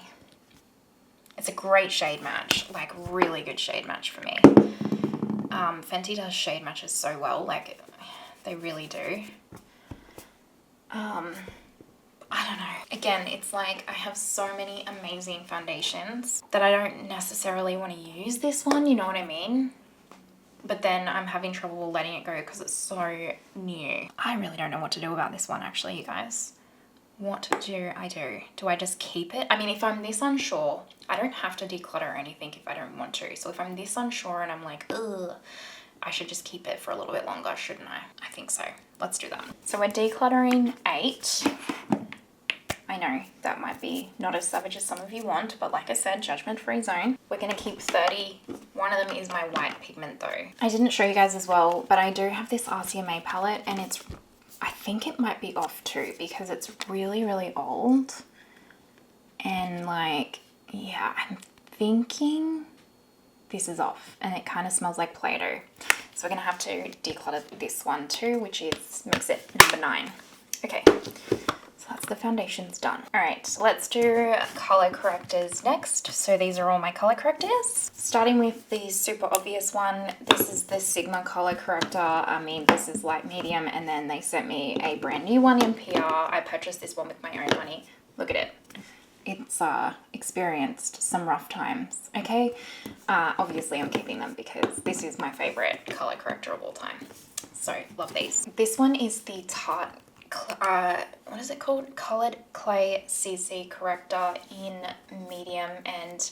It's a great shade match, like really good shade match for me. Fenty does shade matches so well, like they really do. I don't know. Again, it's like I have so many amazing foundations that I don't necessarily want to use this one, you know what I mean? But then I'm having trouble letting it go because it's so new. I really don't know what to do about this one, actually, you guys. What do I do? Do I just keep it? I mean, if I'm this unsure, I don't have to declutter or anything if I don't want to. So if I'm this unsure and I'm like, ugh, I should just keep it for a little bit longer, shouldn't I? I think so. Let's do that. So we're decluttering 8. I know that might be not as savage as some of you want, but like I said, judgment-free zone. We're gonna keep 30. One of them is my white pigment though. I didn't show you guys as well, but I do have this RCMA palette, and I think it might be off too because it's really, really old. And like, yeah, I'm thinking this is off and it kind of smells like Play-Doh. So we're gonna have to declutter this one too, which is Mix It number 9. Okay. So that's the foundation's done. All right, so let's do color correctors next. So these are all my color correctors. Starting with the super obvious one, this is the Sigma color corrector. I mean, this is light medium, and then they sent me a brand new one in PR. I purchased this one with my own money. Look at it. It's experienced some rough times, okay? Obviously I'm keeping them because this is my favorite color corrector of all time. So, love these. This one is the Tarte, what is it called? Colored Clay CC Corrector in medium, and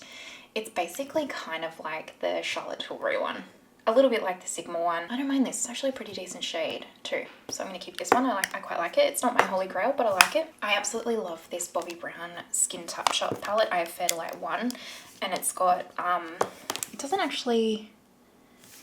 it's basically kind of like the Charlotte Tilbury one. A little bit like the Sigma one. I don't mind this. It's actually a pretty decent shade too. So I'm going to keep this one. I quite like it. It's not my holy grail, but I like it. I absolutely love this Bobbi Brown Skin Touch Up palette. I have Fairlight 1, and it's got, it doesn't actually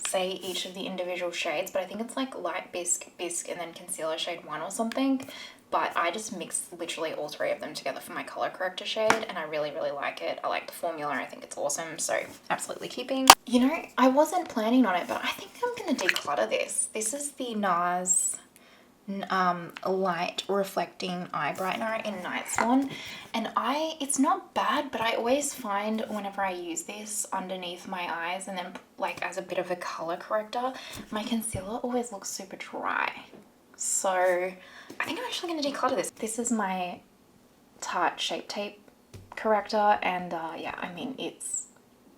say each of the individual shades, but I think it's like light bisque, and then concealer shade 1 or something. But I just mix literally all 3 of them together for my color corrector shade, and I really, really like it. I like the formula. I think it's awesome, so absolutely keeping. You know, I wasn't planning on it, but I think I'm going to declutter this. This is the NARS light reflecting eye brightener in Night Swan, and it's not bad, but I always find whenever I use this underneath my eyes and then like as a bit of a color corrector, my concealer always looks super dry. So I think I'm actually going to declutter this. This is my Tarte Shape Tape corrector, and yeah, I mean, it's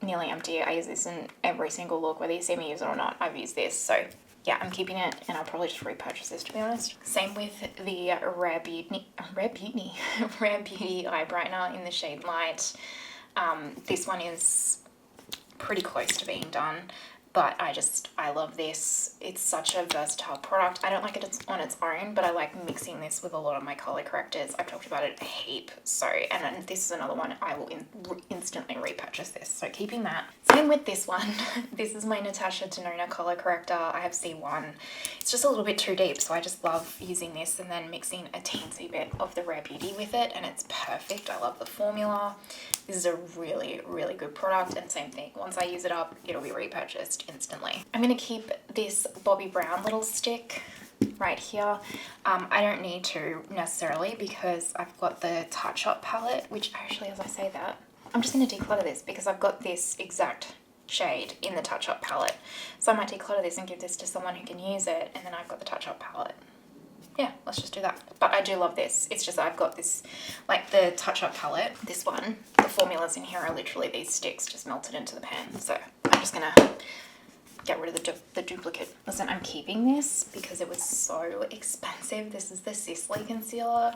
nearly empty. I use this in every single look, whether you see me use it or not. I've used this, so yeah, I'm keeping it, and I'll probably just repurchase this, to be honest. Same with the Rare Beauty eye brightener in the shade Light. This one is pretty close to being done, but I love this. It's such a versatile product. I don't like it on its own, but I like mixing this with a lot of my color correctors. I've talked about it a heap. So, and then this is another one, I will instantly repurchase this. So keeping that. Same with this one. This is my Natasha Denona color corrector. I have C1. It's just a little bit too deep, so I just love using this and then mixing a teensy bit of the Rare Beauty with it, and it's perfect. I love the formula. This is a really, really good product, and same thing. Once I use it up, it'll be repurchased instantly. I'm going to keep this Bobbi Brown little stick right here. I don't need to necessarily because I've got the Touch Up palette, which actually, as I say that, I'm just going to declutter this because I've got this exact shade in the Touch Up palette. So I might declutter this and give this to someone who can use it, and then I've got the Touch Up palette. Yeah, let's just do that. But I do love this. It's just I've got this, like the Touch Up palette, this one, the formulas in here are literally these sticks just melted into the pan. So I'm just gonna get rid of the duplicate. Listen, I'm keeping this because it was so expensive. This is the Sisley concealer,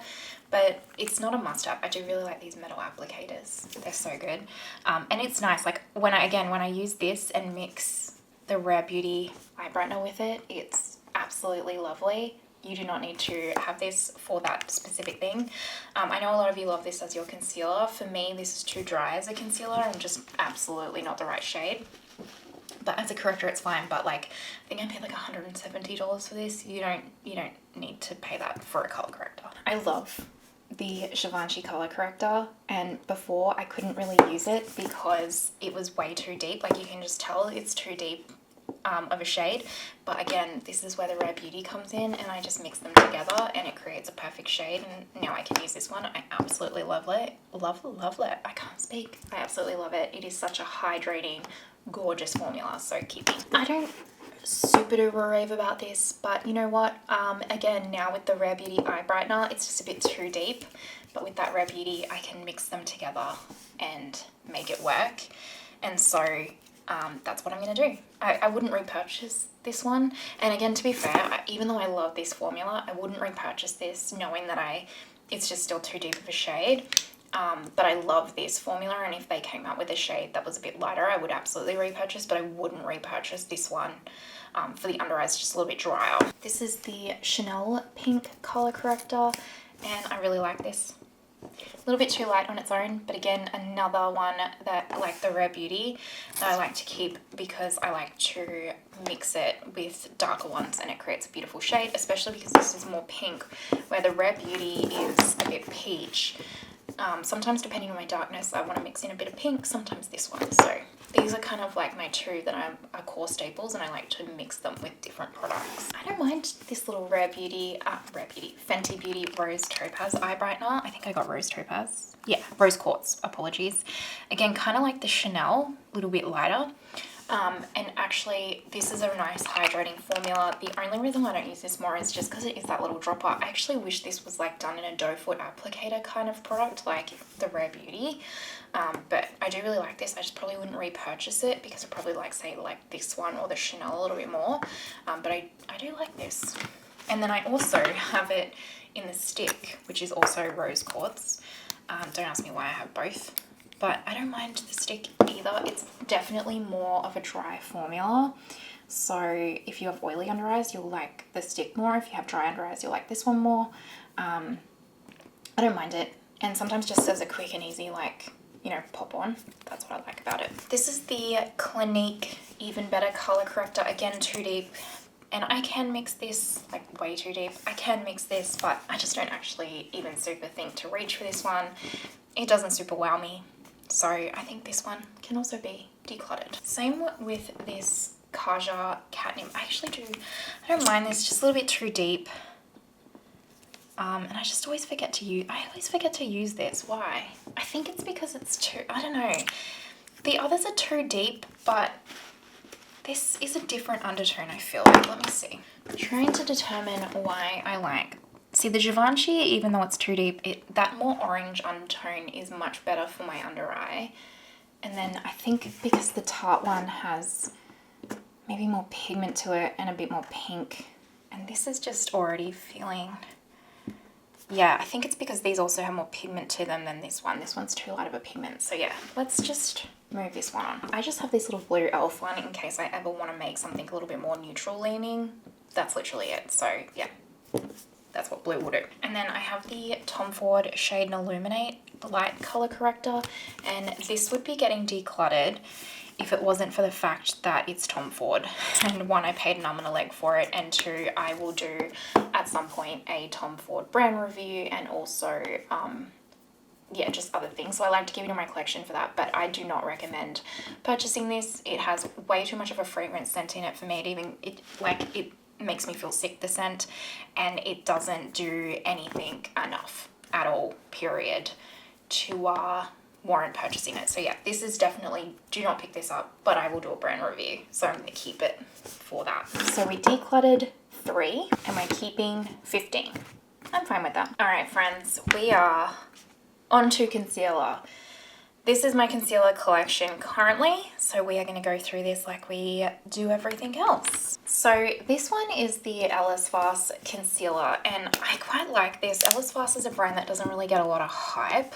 but it's not a must-have. I do really like these metal applicators. They're so good. And it's nice, like when I use this and mix the Rare Beauty eye brightener with it, it's absolutely lovely. You do not need to have this for that specific thing. I know a lot of you love this as your concealer. For me, this is too dry as a concealer and just absolutely not the right shade. But as a corrector, it's fine. But like, I think I paid like $170 for this. You don't need to pay that for a color corrector. I love the Givenchy color corrector, and before I couldn't really use it because it was way too deep. Like you can just tell it's too deep of a shade, but again, this is where the Rare Beauty comes in, and I just mix them together and it creates a perfect shade, and now I can use this one. I absolutely love it. Love it. I can't speak. I absolutely love it. It is such a hydrating, gorgeous formula, so keeping. I don't super duper rave about this, but you know what? Again, now with the Rare Beauty eye brightener, it's just a bit too deep, but with that Rare Beauty, I can mix them together and make it work, and so that's what I'm going to do. I wouldn't repurchase this one. And again, to be fair, even though I love this formula, I wouldn't repurchase this knowing that it's just still too deep of a shade. But I love this formula, and if they came out with a shade that was a bit lighter, I would absolutely repurchase, but I wouldn't repurchase this one for the under eyes, just a little bit drier. This is the Chanel Pink Color Corrector, and I really like this. A little bit too light on its own, but again, another one that, like the Rare Beauty, that I like to keep because I like to mix it with darker ones and it creates a beautiful shade, especially because this is more pink, where the Rare Beauty is a bit peach. Sometimes depending on my darkness, I want to mix in a bit of pink, sometimes this one. So these are kind of like my two that are core staples, and I like to mix them with different products. I don't mind this little Fenty Beauty Rose Topaz Eye Brightener. I think I got Rose Topaz. Yeah, Rose Quartz, apologies. Again, kind of like the Chanel, a little bit lighter. And actually this is a nice hydrating formula. The only reason I don't use this more is just because it is that little dropper. I actually wish this was like done in a doe foot applicator kind of product, like the Rare Beauty. But I do really like this. I just probably wouldn't repurchase it because I probably like, say, like this one or the Chanel a little bit more. But I do like this. And then I also have it in the stick, which is also Rose Quartz. Don't ask me why I have both. But I don't mind the stick either. It's definitely more of a dry formula. So if you have oily under eyes, you'll like the stick more. If you have dry under eyes, you'll like this one more. I don't mind it. And sometimes just as a quick and easy, like, you know, pop on. That's what I like about it. This is the Clinique Even Better Color Corrector. Again, too deep. And I can mix this, like way too deep. I can mix this, but I just don't actually even super think to reach for this one. It doesn't super wow me. So I think this one can also be decluttered. Same with this Kaja Catnip. I don't mind this, just a little bit too deep. And I just always forget to use this. Why? I think it's because it's too, I don't know. The others are too deep, but this is a different undertone, I feel like. Let me see. I'm trying to determine why I like. See, the Givenchy, even though it's too deep, that more orange undertone is much better for my under eye. And then I think because the Tarte one has maybe more pigment to it and a bit more pink. And this is just already feeling... Yeah, I think it's because these also have more pigment to them than this one. This one's too light of a pigment. So yeah, let's just move this one on. I just have this little blue elf one in case I ever want to make something a little bit more neutral leaning. That's literally it. So yeah. That's what blue will do. And then I have the Tom Ford Shade and Illuminate Light Color Corrector. And this would be getting decluttered if it wasn't for the fact that it's Tom Ford. And one, I paid an arm and a leg for it. And two, I will do at some point a Tom Ford brand review and also, yeah, just other things. So I like to keep it in my collection for that. But I do not recommend purchasing this. It has way too much of a fragrance scent in it for me. It makes me feel sick, the scent, and it doesn't do anything enough at all, period, to warrant purchasing it. So yeah, this is definitely, do not pick this up, but I will do a brand review, so I'm going to keep it for that. So we decluttered 3 and we're keeping 15. I'm fine with that. All right, friends, we are on to concealer. This is my concealer collection currently, so we are going to go through this like we do everything else. So this one is the Alice Vars concealer, and I quite like this. Alice Vars is a brand that doesn't really get a lot of hype,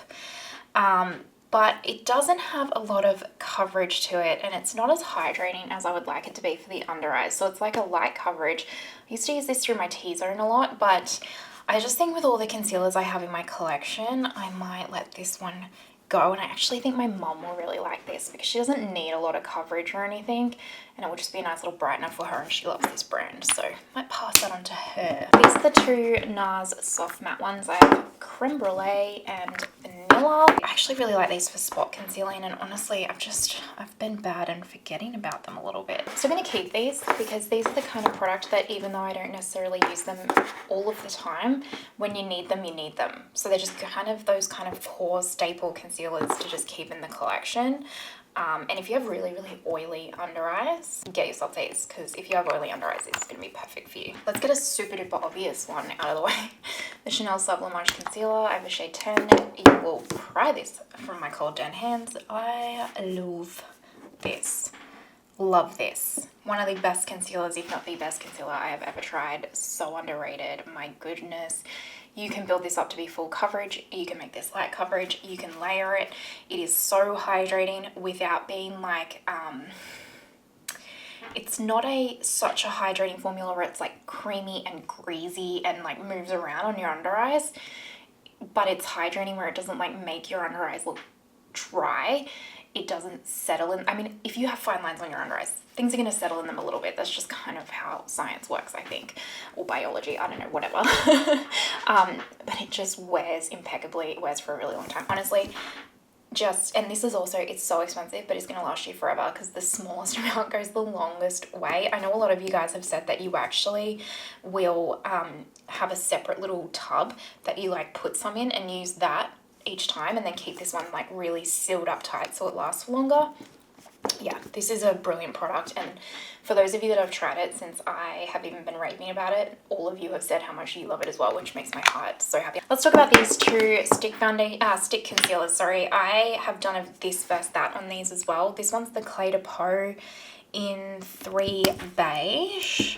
but it doesn't have a lot of coverage to it, and it's not as hydrating as I would like it to be for the under eyes. So it's like a light coverage. I used to use this through my T-zone a lot, but I just think with all the concealers I have in my collection, I might let this one go. And I actually think my mum will really like this because she doesn't need a lot of coverage or anything, and it will just be a nice little brightener for her, and she loves this brand, so I might pass that on to her. These are the two NARS soft matte ones. I have creme brulee and vanilla. I actually really like these for spot concealing, and honestly I've been bad and forgetting about them a little bit. So I'm going to keep these because these are the kind of product that even though I don't necessarily use them all of the time, when you need them, you need them. So they're just kind of those kind of core staple concealers to just keep in the collection. And if you have really, really oily under eyes, get yourself these, because if you have oily under eyes, this is going to be perfect for you. Let's get a super duper obvious one out of the way. The Chanel Sublimage Concealer. I have a shade 10. You will cry this from my cold down hands. I love this. Love this. One of the best concealers, if not the best concealer I have ever tried. So underrated. My goodness. You can build this up to be full coverage. You can make this light coverage. You can layer it. It is so hydrating without being like, it's not such a hydrating formula where it's like creamy and greasy and like moves around on your under eyes, but it's hydrating where it doesn't like make your under eyes look dry. it doesn't settle in. I mean, if you have fine lines on your under eyes, things are going to settle in them a little bit. That's just kind of how science works, I think, or biology, I don't know, whatever. But it just wears impeccably. It wears for a really long time, honestly. And this is also, it's so expensive, but it's going to last you forever because the smallest amount goes the longest way. I know a lot of you guys have said that you actually will have a separate little tub that you like put some in and use that each time, and then keep this one like really sealed up tight so it lasts for longer. Yeah, this is a brilliant product, and for those of you that have tried it since I have even been raving about it, all of you have said how much you love it as well, which makes my heart so happy. Let's talk about these two stick concealers. Sorry, I have done this versus that on these as well. This one's the Clé de Peau in 3 Beige.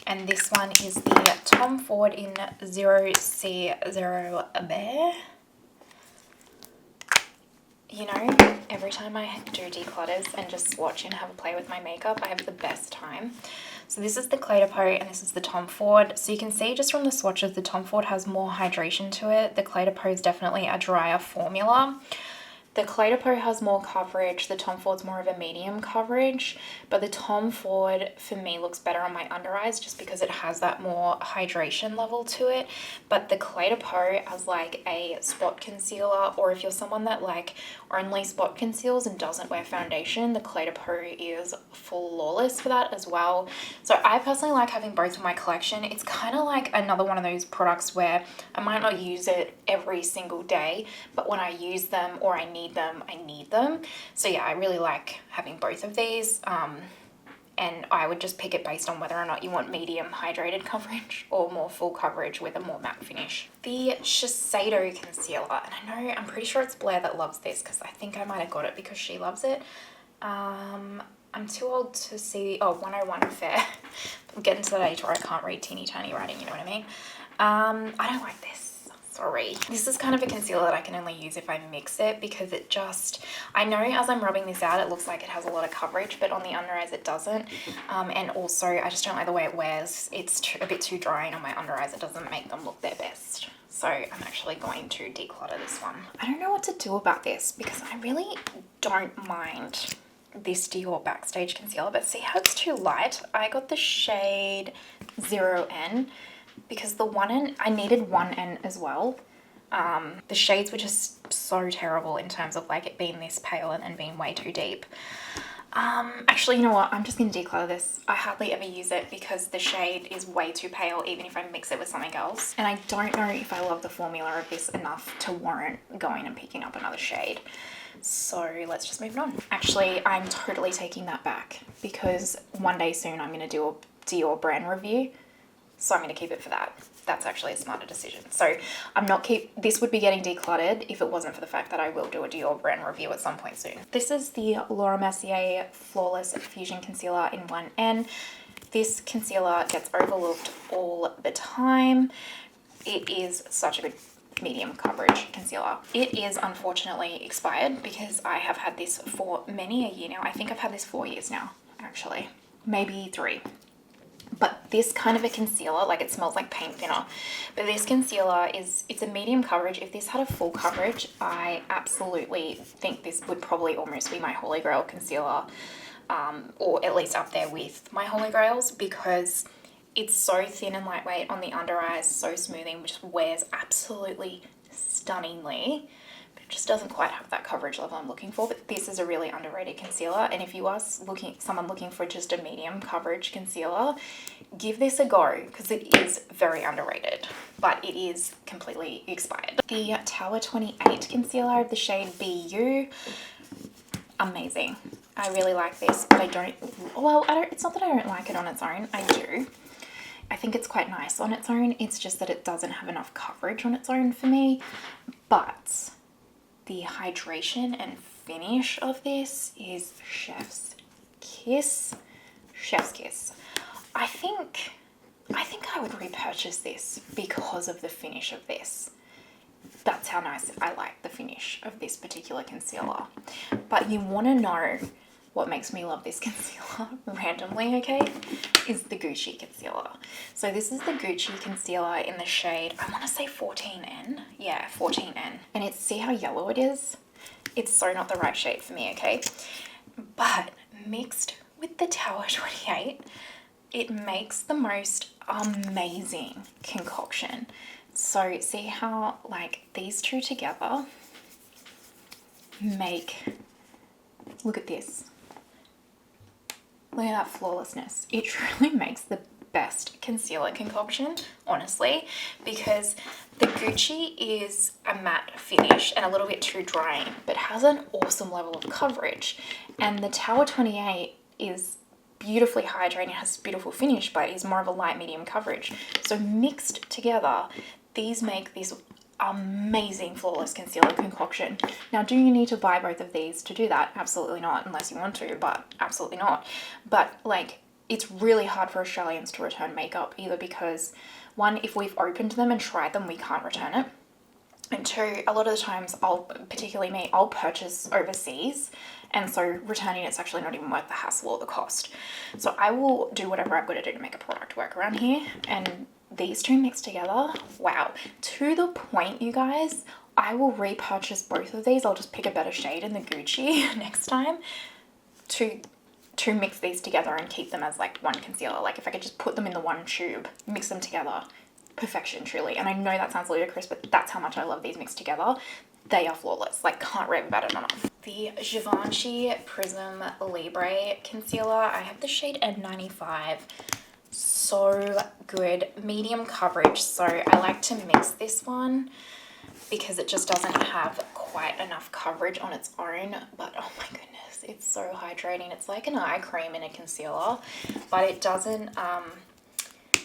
And this one is the Tom Ford in 0C0 Bear. You know, every time I do declutters and just swatch and have a play with my makeup, I have the best time. So this is the Clé de Peau and this is the Tom Ford. So you can see just from the swatches, the Tom Ford has more hydration to it. The Clé de Peau is definitely a drier formula. The Clé de Peau has more coverage. The Tom Ford's more of a medium coverage, but the Tom Ford for me looks better on my under eyes just because it has that more hydration level to it. But the Clé de Peau as like a spot concealer, or if you're someone that like only spot conceals and doesn't wear foundation, the Clé de Peau is flawless for that as well. So I personally like having both in my collection. It's kind of like another one of those products where I might not use it every single day, but when I use them or I need them, I need them. So yeah, I really like having both of these, and I would just pick it based on whether or not you want medium hydrated coverage or more full coverage with a more matte finish. The Shiseido concealer, and I know, I'm pretty sure it's Blair that loves this because I think I might have got it because she loves it. I'm too old to see, 101 Affair. I'm getting to that age where I can't read teeny tiny writing, you know what I mean? I don't like this. Sorry. This is kind of a concealer that I can only use if I mix it because it just, I know as I'm rubbing this out, it looks like it has a lot of coverage, but on the under eyes it doesn't. And also I just don't like the way it wears. It's a bit too dry, and on my under eyes it doesn't make them look their best. So I'm actually going to declutter this one. I don't know what to do about this because I really don't mind this Dior Backstage concealer, but see how it's too light? I got the shade 0N because the 1N, I needed 1N as well. The shades were just so terrible in terms of like it being this pale and being way too deep. Actually, you know what? I'm just going to declutter this. I hardly ever use it because the shade is way too pale even if I mix it with something else. And I don't know if I love the formula of this enough to warrant going and picking up another shade. So let's just move on. Actually, I'm totally taking that back because one day soon I'm going to do a Dior brand review. So I'm going to keep it for that. That's actually a smarter decision. So this would be getting decluttered if it wasn't for the fact that I will do a Dior brand review at some point soon. This is the Laura Mercier Flawless Fusion Concealer in 1N. This concealer gets overlooked all the time. It is such a good medium coverage concealer. It is unfortunately expired because I have had this for many a year now. I think I've had this 4 years now, actually. Maybe 3. But this kind of a concealer, like it smells like paint thinner, but this concealer it's a medium coverage. If this had a full coverage, I absolutely think this would probably almost be my Holy Grail concealer, or at least up there with my Holy Grails, because it's so thin and lightweight on the under eyes, so smoothing, which wears absolutely stunningly. It just doesn't quite have that coverage level I'm looking for, but this is a really underrated concealer, and if you are someone looking for just a medium coverage concealer, give this a go because it is very underrated, but it is completely expired. The Tower 28 concealer of the shade BU, amazing. I really like this, but it's not that I don't like it on its own, I do. I think it's quite nice on its own, it's just that it doesn't have enough coverage on its own for me, but the hydration and finish of this is chef's kiss. Chef's kiss. I think I would repurchase this because of the finish of this. That's how nice I like the finish of this particular concealer. But you want to know what makes me love this concealer randomly, okay, is the Gucci concealer. So this is the Gucci concealer in the shade, I want to say 14N. Yeah, 14N. And see how yellow it is? It's so not the right shade for me, okay? But mixed with the Tower 28, it makes the most amazing concoction. So see how like these two together make, look at this. Look at that flawlessness. It truly makes the best concealer concoction, honestly, because the Gucci is a matte finish and a little bit too drying, but has an awesome level of coverage. And the Tower 28 is beautifully hydrating, has beautiful finish, but is more of a light medium coverage. So mixed together, these make this amazing flawless concealer concoction. Now, do you need to buy both of these to do that? Absolutely not, unless you want to, but absolutely not. But like, it's really hard for Australians to return makeup, either because one, if we've opened them and tried them, we can't return it. And two, a lot of the times particularly me, I'll purchase overseas, and so returning it's actually not even worth the hassle or the cost. So I will do whatever I've got to do to make a product work around here, and these two mixed together, wow. To the point, you guys, I will repurchase both of these. I'll just pick a better shade in the Gucci next time to mix these together and keep them as like one concealer. Like if I could just put them in the one tube, mix them together, perfection truly. And I know that sounds ludicrous, but that's how much I love these mixed together. They are flawless, like can't rave about it enough. The Givenchy Prism Libre Concealer, I have the shade N95. So good, medium coverage. So I like to mix this one because it just doesn't have quite enough coverage on its own, but oh my goodness, it's so hydrating. It's like an eye cream in a concealer, but it doesn't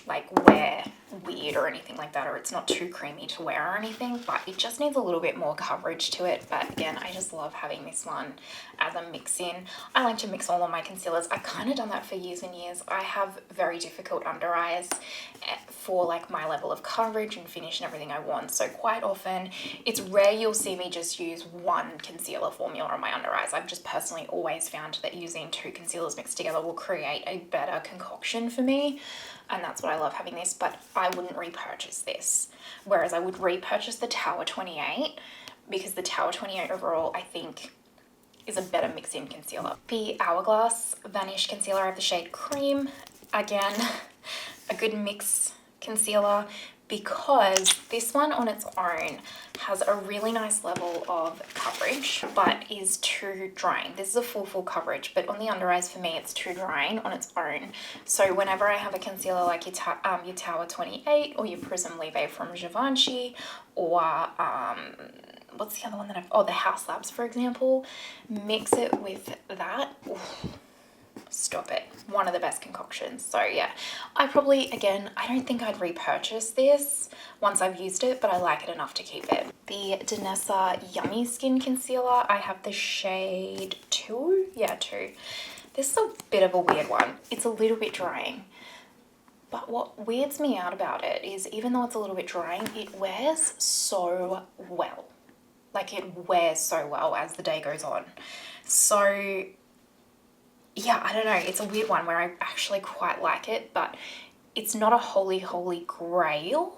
like wear weird or anything like that, or it's not too creamy to wear or anything, but it just needs a little bit more coverage to it. But again, I just love having this one as a mix-in. I like to mix all of my concealers. I've kind of done that for years and years. I have very difficult under eyes for like my level of coverage and finish and everything I want, so quite often it's rare you'll see me just use one concealer formula on my under eyes. I've just personally always found that using two concealers mixed together will create a better concoction for me, and that's what I love having this. But I wouldn't repurchase this, whereas I would repurchase the Tower 28 because the Tower 28 overall I think is a better mix-in concealer. The Hourglass Vanish Concealer, I have the shade Cream. Again, a good mix concealer because this one on its own has a really nice level of coverage but is too drying. This is a full coverage, but on the under eyes for me it's too drying on its own. So whenever I have a concealer like your Tower 28 or your Prism Libre from Givenchy, or what's the other one that the House Labs, for example, mix it with that. Oof, stop it. One of the best concoctions. So yeah, I don't think I'd repurchase this once I've used it, but I like it enough to keep it. The Danessa Yummy Skin Concealer, I have the shade 2. Yeah, 2. This is a bit of a weird one. It's a little bit drying. But what weirds me out about it is even though it's a little bit drying, it wears so well. Like it wears so well as the day goes on. So yeah, I don't know. It's a weird one where I actually quite like it, but it's not a holy grail.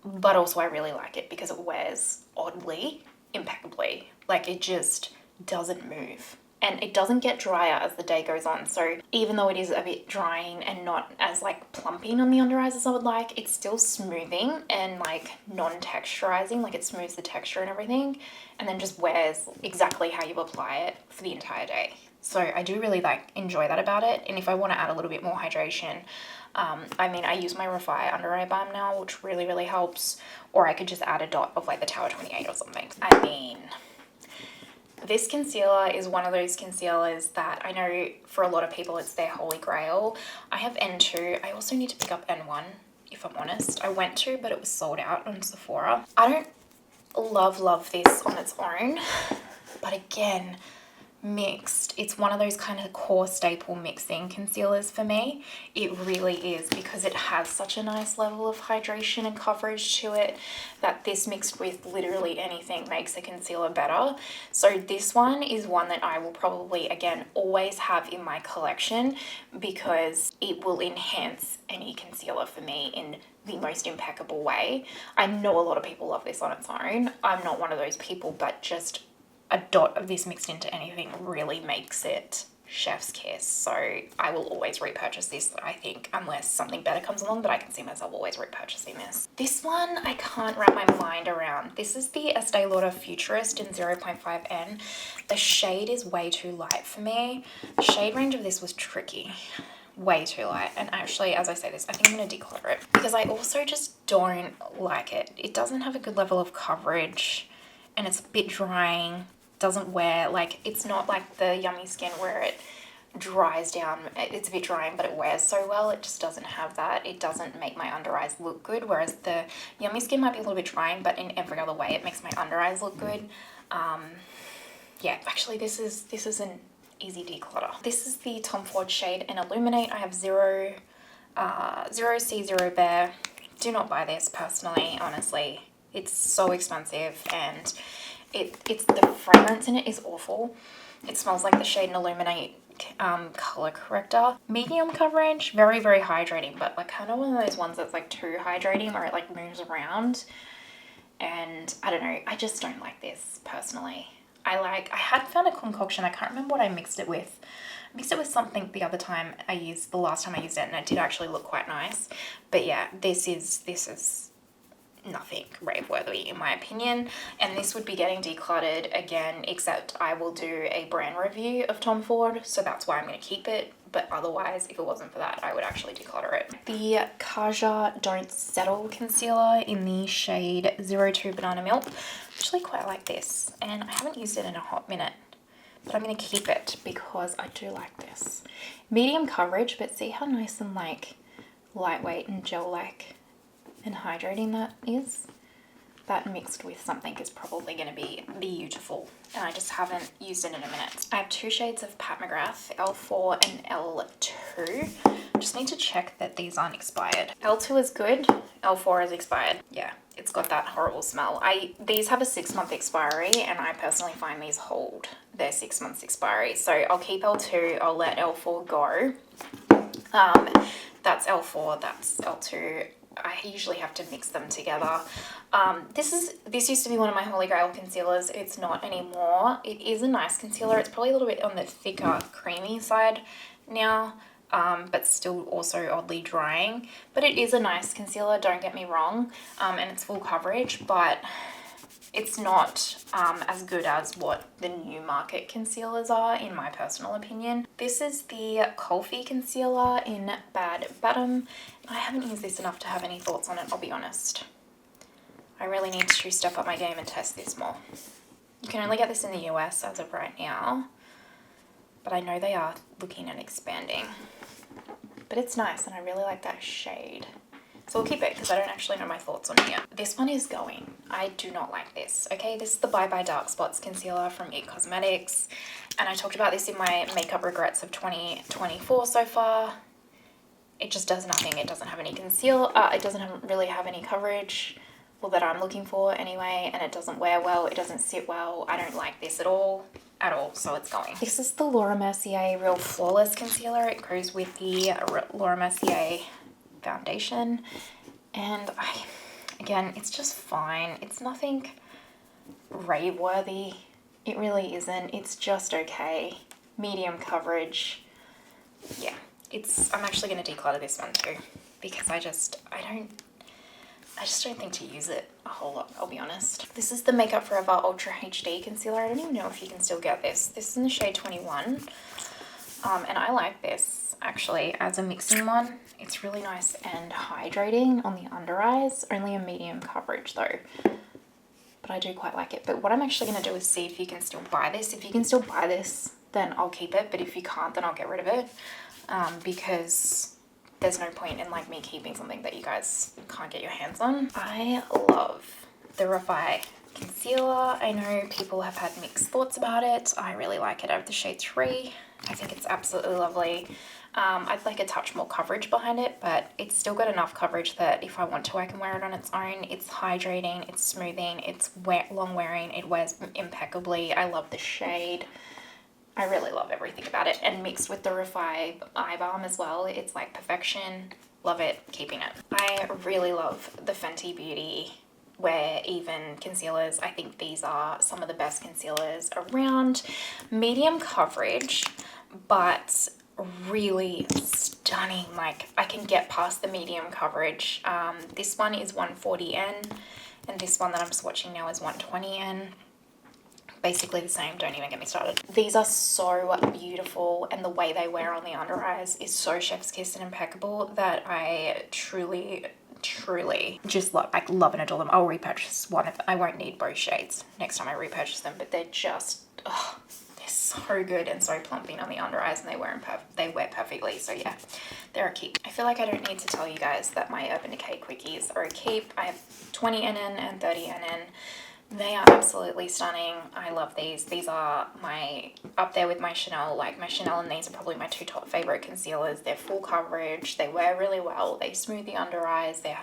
But also I really like it because it wears oddly, impeccably. Like it just doesn't move. And it doesn't get drier as the day goes on. So even though it is a bit drying and not as like plumping on the under eyes as I would like, it's still smoothing and like non-texturizing. Like it smooths the texture and everything, and then just wears exactly how you apply it for the entire day. So I do really enjoy that about it. And if I want to add a little bit more hydration, I use my Rephr under eye balm now, which really helps. Or I could just add a dot of like the Tower 28 or something. This concealer is one of those concealers that I know for a lot of people it's their holy grail. I have N2. I also need to pick up N1, if I'm honest. I went to, but it was sold out on Sephora. I don't love this on its own, but again, mixed, it's one of those kind of core staple mixing concealers for me. It really is, because it has such a nice level of hydration and coverage to it that this mixed with literally anything makes a concealer better. So this one is one that I will probably again always have in my collection because it will enhance any concealer for me in the most impeccable way. I know a lot of people love this on its own. I'm not one of those people, but just a dot of this mixed into anything really makes it chef's kiss. So I will always repurchase this, I think, unless something better comes along, but I can see myself always repurchasing this. This one I can't wrap my mind around. This is the Estee Lauder Futurist in 0.5N. The shade is way too light for me. The shade range of this was tricky. Way too light. And actually, as I say this, I think I'm going to declutter it because I also just don't like it. It doesn't have a good level of coverage and it's a bit drying. Doesn't wear, like, it's not like the Yummy Skin where it dries down. It's a bit drying, but it wears so well. It just doesn't have that. It doesn't make my under eyes look good, whereas the Yummy Skin might be a little bit drying, but in every other way it makes my under eyes look good. Yeah, actually this is an easy declutter. This is the Tom Ford shade in Illuminate. I have 0C, 0 Bear. Do not buy this personally, honestly. It's so expensive and it's the fragrance in it is awful. It smells like the shade in Illuminate color corrector. Medium coverage, very, very hydrating, but like kind of one of those ones that's like too hydrating where it like moves around. And I don't know, I just don't like this personally. I had found a concoction, I can't remember what I mixed it with. I mixed it with something the last time I used it, and it did actually look quite nice. But yeah, this is nothing rave worthy in my opinion, and this would be getting decluttered again, except I will do a brand review of Tom Ford, so that's why I'm going to keep it. But otherwise, if it wasn't for that, I would actually declutter it. The Kaja Don't Settle concealer in the shade 02 Banana Milk. I actually quite like this, and I haven't used it in a hot minute, but I'm going to keep it because I do like this. Medium coverage, but see how nice and like lightweight and gel-like and hydrating that is. That mixed with something is probably going to be beautiful, and I just haven't used it in a minute. I have 2 shades of Pat McGrath, L4 and L2. Just need to check that these aren't expired. L2 is good, L4 is expired. Yeah, it's got that horrible smell. These have a 6-month expiry, and I personally find these hold their 6 months expiry. So I'll keep L2, I'll let L4 go. That's L4, that's L2. I usually have to mix them together. This used to be one of my holy grail concealers. It's not anymore. It is a nice concealer. It's probably a little bit on the thicker, creamy side now, but still also oddly drying. But it is a nice concealer, don't get me wrong, and it's full coverage, but it's not as good as what the new market concealers are, in my personal opinion. This is the Colfie concealer in Bad Batum. I haven't used this enough to have any thoughts on it, I'll be honest. I really need to step up my game and test this more. You can only get this in the US as of right now, but I know they are looking at expanding. But it's nice, and I really like that shade. So we'll keep it because I don't actually know my thoughts on it yet. This one is going. I do not like this. Okay, this is the Bye Bye Dark Spots concealer from IT Cosmetics. And I talked about this in my makeup regrets of 2024 so far. It just does nothing. It doesn't have any conceal. It doesn't really have any coverage, well, that I'm looking for anyway. And it doesn't wear well. It doesn't sit well. I don't like this at all. So it's going. This is the Laura Mercier Real Flawless Concealer. It goes with the Laura Mercier foundation, and again, it's just fine. It's nothing rave worthy. It really isn't. It's just okay. Medium coverage. Yeah, I'm actually going to declutter this one too, because I just don't think to use it a whole lot, I'll be honest. This is the Makeup Forever Ultra HD concealer. I don't even know if you can still get this. This is in the shade 21, and I like this actually as a mixing one. It's really nice and hydrating on the under eyes. Only a medium coverage though, but I do quite like it. But what I'm actually going to do is see if you can still buy this. If you can still buy this, then I'll keep it, but if you can't, then I'll get rid of it, because there's no point in like me keeping something that you guys can't get your hands on. I love the Rephr concealer. I know people have had mixed thoughts about it. I really like it. I have the shade 3. I think it's absolutely lovely. I'd like a touch more coverage behind it, but it's still got enough coverage that if I want to, I can wear it on its own. It's hydrating, it's smoothing, it's long wearing, it wears impeccably. I love the shade. I really love everything about it. And mixed with the Rephr eye balm as well, it's like perfection. Love it, keeping it. I really love the Fenty Beauty wear even concealers. I think these are some of the best concealers around. Medium coverage, but really stunning. Like, I can get past the medium coverage. This one is 140N, and this one that I'm swatching now is 120N. Basically the same, don't even get me started. These are so beautiful, and the way they wear on the under eyes is so chef's kiss and impeccable that I truly just love and adore them. I'll repurchase one of them. I won't need both shades next time I repurchase them, but they're just, oh, they're so good and so plumping on the under eyes, and they wear perfectly. So yeah, they're a keep. I feel like I don't need to tell you guys that my Urban Decay quickies are a keep. I have 20NN and 30NN. They are absolutely stunning. I love these. These are up there with my Chanel. Like, my Chanel and these are probably my two top favorite concealers. They're full coverage. They wear really well. They smooth the under eyes. They're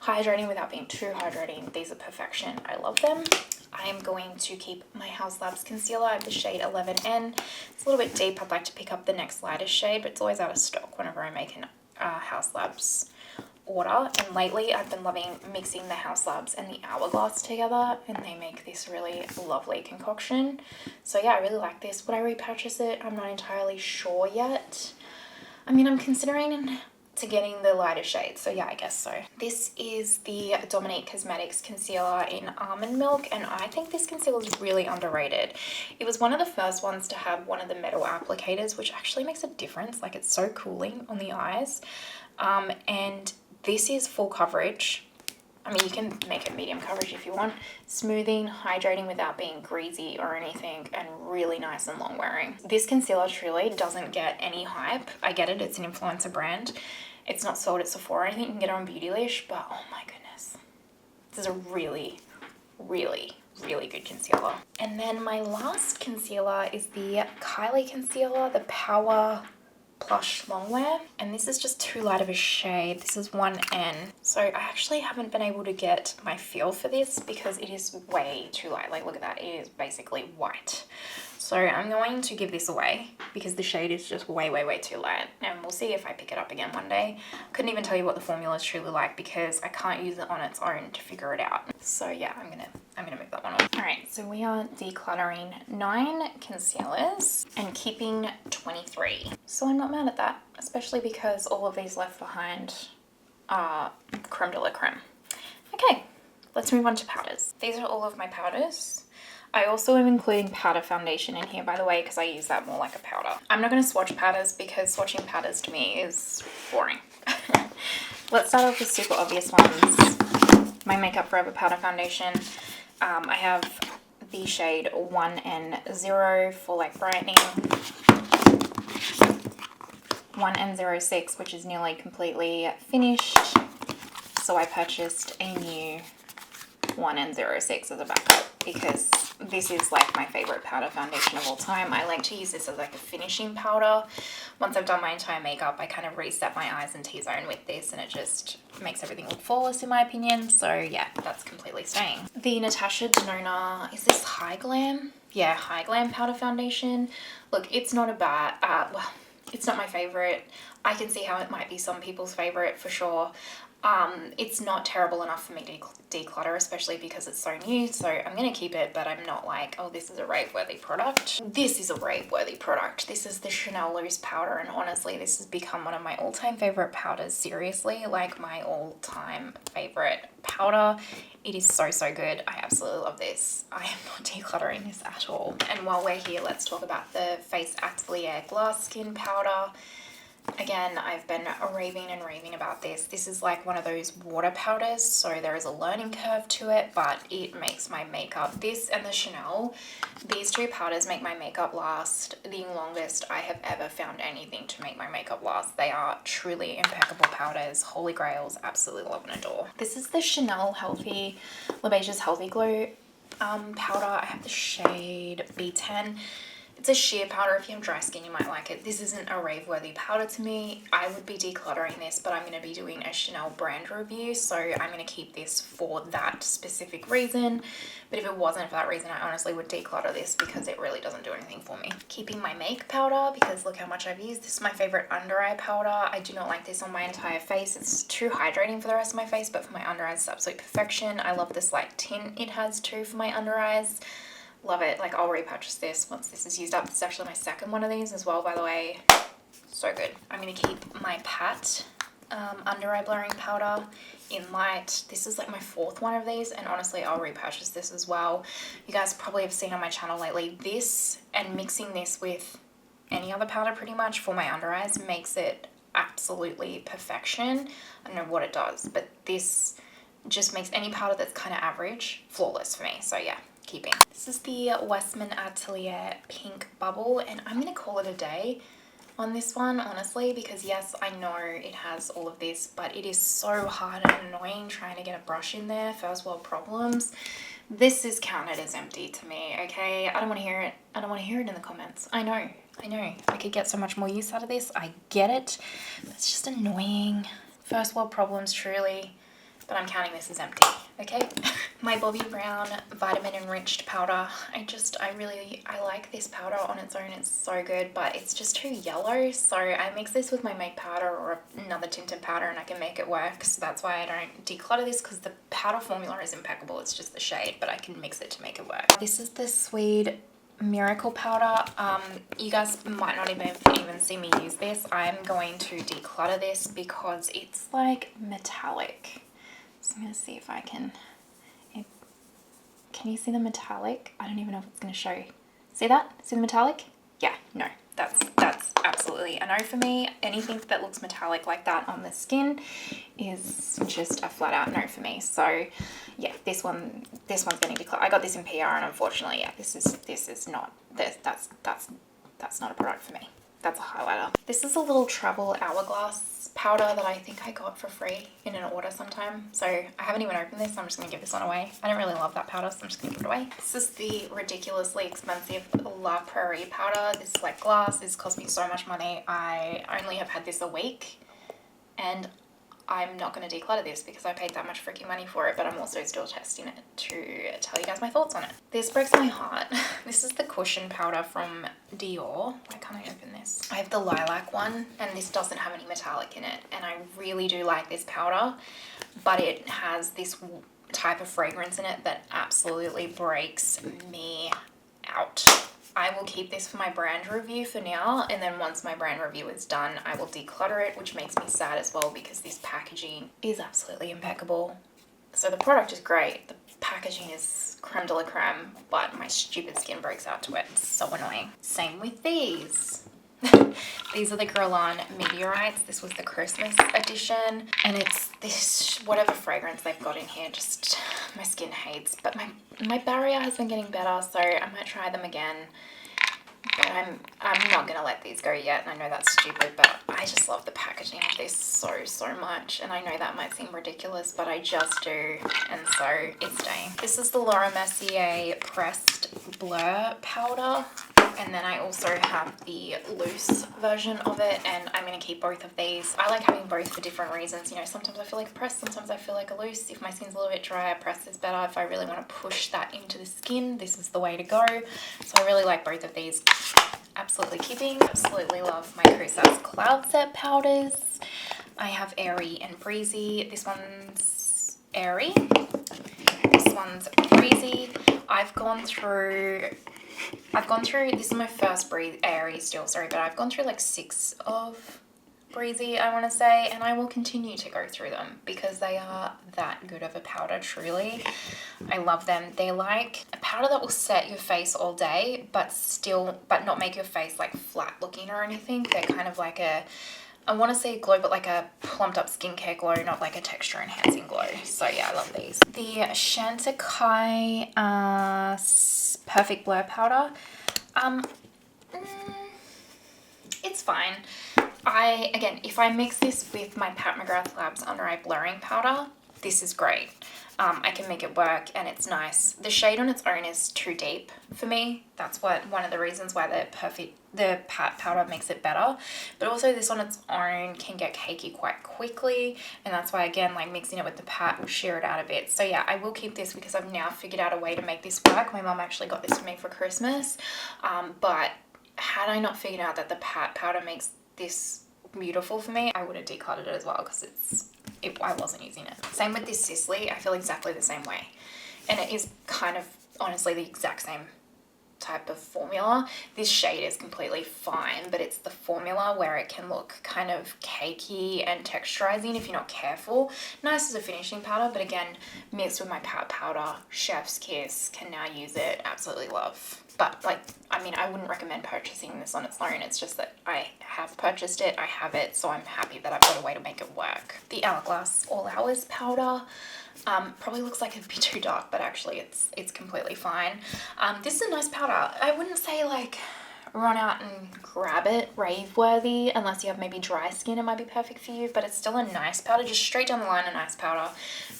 hydrating without being too hydrating. These are perfection. I love them. I am going to keep my Haus Labs concealer. I have the shade 11N. It's a little bit deep. I'd like to pick up the next lightest shade, but it's always out of stock whenever I make an Haus Labs order. And lately I've been loving mixing the Haus Labs and the Hourglass together, and they make this really lovely concoction. So yeah, I really like this. Would I repurchase it? I'm not entirely sure yet. I mean, I'm considering to getting the lighter shade, so yeah, I guess so. This is the Dominique Cosmetics concealer in Almond Milk, and I think this concealer is really underrated. It was one of the first ones to have one of the metal applicators, which actually makes a difference. Like, it's so cooling on the eyes. And this is full coverage. I mean, you can make it medium coverage if you want. Smoothing, hydrating without being greasy or anything, and really nice and long wearing. This concealer truly doesn't get any hype. I get it, it's an influencer brand. It's not sold at Sephora or anything. You can get it on Beautylish, but oh my goodness. This is a really, really, really good concealer. And then my last concealer is the Kylie concealer, the Power Plush Longwear, and this is just too light of a shade. This is 1N. So I actually haven't been able to get my feel for this because it is way too light. Like, look at that, it is basically white. So I'm going to give this away because the shade is just way, way, way too light, and we'll see if I pick it up again one day. Couldn't even tell you what the formula is truly like because I can't use it on its own to figure it out. So yeah, I'm gonna move that one on. All right, so we are decluttering 9 concealers and keeping 23. So I'm not mad at that, especially because all of these left behind are creme de la creme. Okay, let's move on to powders. These are all of my powders. I also am including powder foundation in here, by the way, because I use that more like a powder. I'm not going to swatch powders because swatching powders to me is boring. Let's start off with super obvious ones. My Makeup Forever powder foundation. I have the shade 1N0 for like brightening. 1N06, which is nearly completely finished. So I purchased a new 1N06 as a backup because this is like my favorite powder foundation of all time. I like to use this as like a finishing powder. Once I've done my entire makeup, I kind of reset my eyes and T-zone with this, and it just makes everything look flawless in my opinion. So yeah, that's completely staying. The Natasha Denona, is this High Glam? Yeah, High Glam powder foundation. Look, it's not a bad, well, it's not my favorite. I can see how it might be some people's favorite for sure. It's not terrible enough for me to declutter, especially because it's so new, so I'm going to keep it, but I'm not like, oh, this is a rave-worthy product. This is a rave-worthy product. This is the Chanel Loose Powder, and honestly, this has become one of my all-time favorite powders. Seriously, like my all-time favorite powder. It is so, so good. I absolutely love this. I am not decluttering this at all. And while we're here, let's talk about the Face Atelier Glass Skin Powder. Again, I've been raving and raving about this. This is like one of those water powders, so there is a learning curve to it, but it makes my makeup, this and the Chanel, these two powders make my makeup last the longest I have ever found anything to make my makeup last. They are truly impeccable powders, holy grails, absolutely love and adore. This is the Chanel Healthy, La Beige's Healthy Glow powder. I have the shade B10. It's a sheer powder. If you have dry skin, you might like it. This isn't a rave-worthy powder to me. I would be decluttering this, but I'm going to be doing a Chanel brand review, so I'm going to keep this for that specific reason. But if it wasn't for that reason, I honestly would declutter this because it really doesn't do anything for me. Keeping my make powder, because look how much I've used. This is my favorite under eye powder. I do not like this on my entire face. It's too hydrating for the rest of my face, but for my under eyes, it's absolute perfection. I love this light tint it has too for my under eyes. Love it. Like, I'll repurchase this once this is used up. This is actually my second one of these as well, by the way. So good. I'm going to keep my Pat under eye blurring powder in light. This is like my fourth one of these, and honestly, I'll repurchase this as well. You guys probably have seen on my channel lately, this and mixing this with any other powder pretty much for my under eyes makes it absolutely perfection. I don't know what it does, but this just makes any powder that's kind of average flawless for me. So yeah, keeping. This is the Westman Atelier Pink Bubble, and I'm going to call it a day on this one, honestly, because yes, I know it has all of this, but it is so hard and annoying trying to get a brush in there. First world problems. This is counted as empty to me, okay? I don't want to hear it. I don't want to hear it in the comments. I know. I could get so much more use out of this. I get it. But it's just annoying. First world problems, truly. But I'm counting this as empty, okay? My Bobbi Brown vitamin enriched powder. I like this powder on its own. It's so good, but it's just too yellow. So I mix this with my make powder or another tinted powder and I can make it work. So that's why I don't declutter this, because the powder formula is impeccable. It's just the shade, but I can mix it to make it work. This is the Swede Miracle powder. You guys might not even see me use this. I'm going to declutter this because it's like metallic. So I'm going to see if I can you see the metallic? I don't even know if it's going to show. See that? See the metallic? Yeah, no, that's absolutely a no for me. Anything that looks metallic like that on the skin is just a flat out no for me. So yeah, this one's getting decluttered. I got this in PR, and unfortunately, yeah, this is not, that's not a product for me. That's a highlighter. This is a little travel hourglass powder that I think I got for free in an order sometime. So I haven't even opened this. So I'm just going to give this one away. I don't really love that powder, so I'm just going to give it away. This is the ridiculously expensive Rephr powder. This is like glass. This cost me so much money. I only have had this a week, and I'm not going to declutter this because I paid that much freaking money for it, but I'm also still testing it to tell you guys my thoughts on it. This breaks my heart. This is the cushion powder from Dior. Why can't I open this? I have the lilac one, and this doesn't have any metallic in it, and I really do like this powder, but it has this type of fragrance in it that absolutely breaks me out. I will keep this for my brand review for now, and then once my brand review is done, I will declutter it, which makes me sad as well because this packaging is absolutely impeccable. So the product is great, the packaging is creme de la creme, but my stupid skin breaks out to it. It's so annoying. Same with these. These are the Guerlain Meteorites. This was the Christmas edition, and it's this whatever fragrance they've got in here, just my skin hates. But my barrier has been getting better, so I might try them again. But I'm not gonna let these go yet. And I know that's stupid, but I just love the packaging of this so much. And I know that might seem ridiculous, but I just do, and so it's staying. This is the Laura Mercier pressed blur powder. And then I also have the loose version of it, and I'm going to keep both of these. I like having both for different reasons. You know, sometimes I feel like a press, sometimes I feel like a loose. If my skin's a little bit dry, a press is better. If I really want to push that into the skin, this is the way to go. So I really like both of these. Absolutely keeping. Absolutely love my Kosas Cloud Set powders. I have Airy and Breezy. This one's Airy. This one's Breezy. I've gone through, this is my first Airy still, sorry, but I've gone through like 6 of Breezy, I want to say, and I will continue to go through them because they are that good of a powder, truly. I love them. They're like a powder that will set your face all day, but not make your face like flat looking or anything. They're kind of like I want to say glow, but like a plumped up skincare glow, not like a texture enhancing glow. So yeah, I love these. The Chantecaille Perfect Blur powder. It's fine. Again, if I mix this with my Pat McGrath Labs Under Eye Blurring powder, this is great. I can make it work and it's nice. The shade on its own is too deep for me. That's one of the reasons why the pat powder makes it better. But also this on its own can get cakey quite quickly, and that's why, again, like mixing it with the pat will shear it out a bit. So yeah, I will keep this because I've now figured out a way to make this work. My mum actually got this for me for Christmas, but had I not figured out that the pat powder makes this beautiful for me, I would have decluttered it as well, because I wasn't using it. Same with this Sisley. I feel exactly the same way, and it is kind of honestly the exact same type of formula. This shade is completely fine, but it's the formula where it can look kind of cakey and texturizing if you're not careful. Nice as a finishing powder, but again, mixed with my pat powder, chef's kiss, can now use it, absolutely love. But like, I mean, I wouldn't recommend purchasing this on its own. It's just that I have purchased it, I have it, so I'm happy that I've got a way to make it work. The Hourglass All Hours powder probably looks like it'd be too dark, but actually it's completely fine. This is a nice powder. I wouldn't say like run out and grab it, rave worthy, unless you have maybe dry skin. It might be perfect for you, but it's still a nice powder, just straight down the line, a nice powder.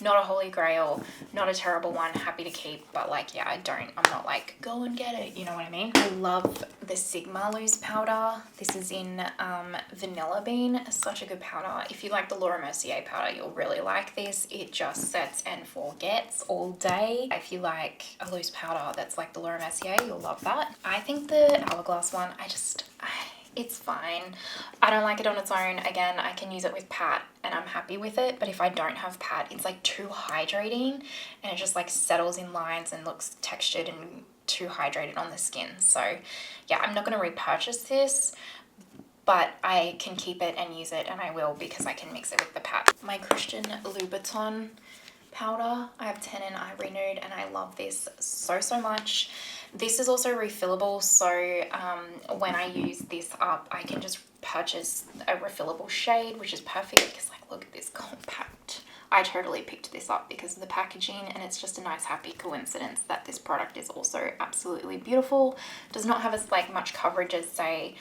Not a holy grail, not a terrible one, happy to keep, but like, yeah, I'm not like go and get it, you know what I mean? I love the Sigma loose powder. This is in Vanilla Bean. Such a good powder. If you like the Laura Mercier powder, you'll really like this. It just sets and forgets all day. If you like a loose powder that's like the Laura Mercier, you'll love that. I think the Hourglass one, it's fine. I don't like it on its own. Again, I can use it with pat and I'm happy with it, but if I don't have pat, it's like too hydrating and it just like settles in lines and looks textured and too hydrated on the skin. So yeah, I'm not going to repurchase this, but I can keep it and use it, and I will because I can mix it with the pat. My Christian Louboutin powder, I have Tannin Eye Renewed, and I love this so much. This is also refillable, so when I use this up, I can just purchase a refillable shade, which is perfect because like, look at this compact. I totally picked this up because of the packaging, and it's just a nice happy coincidence that this product is also absolutely beautiful. Does not have as like much coverage as say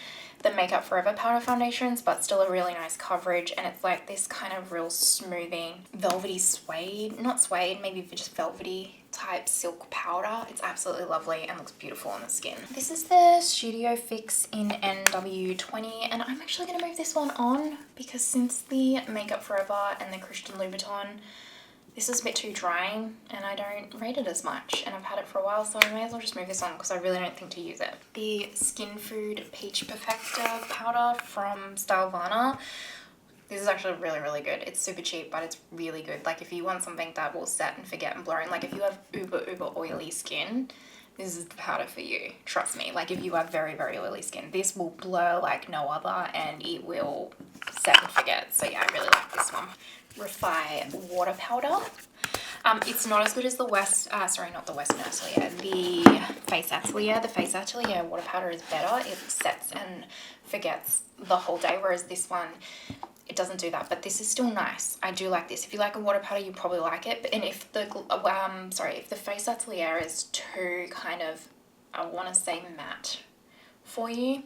the Makeup Forever powder foundations, but still a really nice coverage, and it's like this kind of real smoothing velvety suede, not suede, maybe just velvety type silk powder. It's absolutely lovely and looks beautiful on the skin. This is the Studio Fix in NW20, and I'm actually going to move this one on because since the Makeup Forever and the Christian Louboutin, this is a bit too drying and I don't rate it as much, and I've had it for a while, so I may as well just move this on because I really don't think to use it. The Skin Food Peach Perfector powder from Stylevana. This is actually really good. It's super cheap, but it's really good. Like if you want something that will set and forget and blur, and like if you have uber oily skin, this is the powder for you. Trust me. Like if you have very oily skin, this will blur like no other and it will set and forget. So yeah, I really like this one. Rephr water powder. It's not as good as the the Face Atelier. The Face Atelier water powder is better. It sets and forgets the whole day, whereas this one, it doesn't do that, but this is still nice. I do like this. If you like a water powder, you probably like it. And if the if the Face Atelier is too kind of, I want to say matte for you,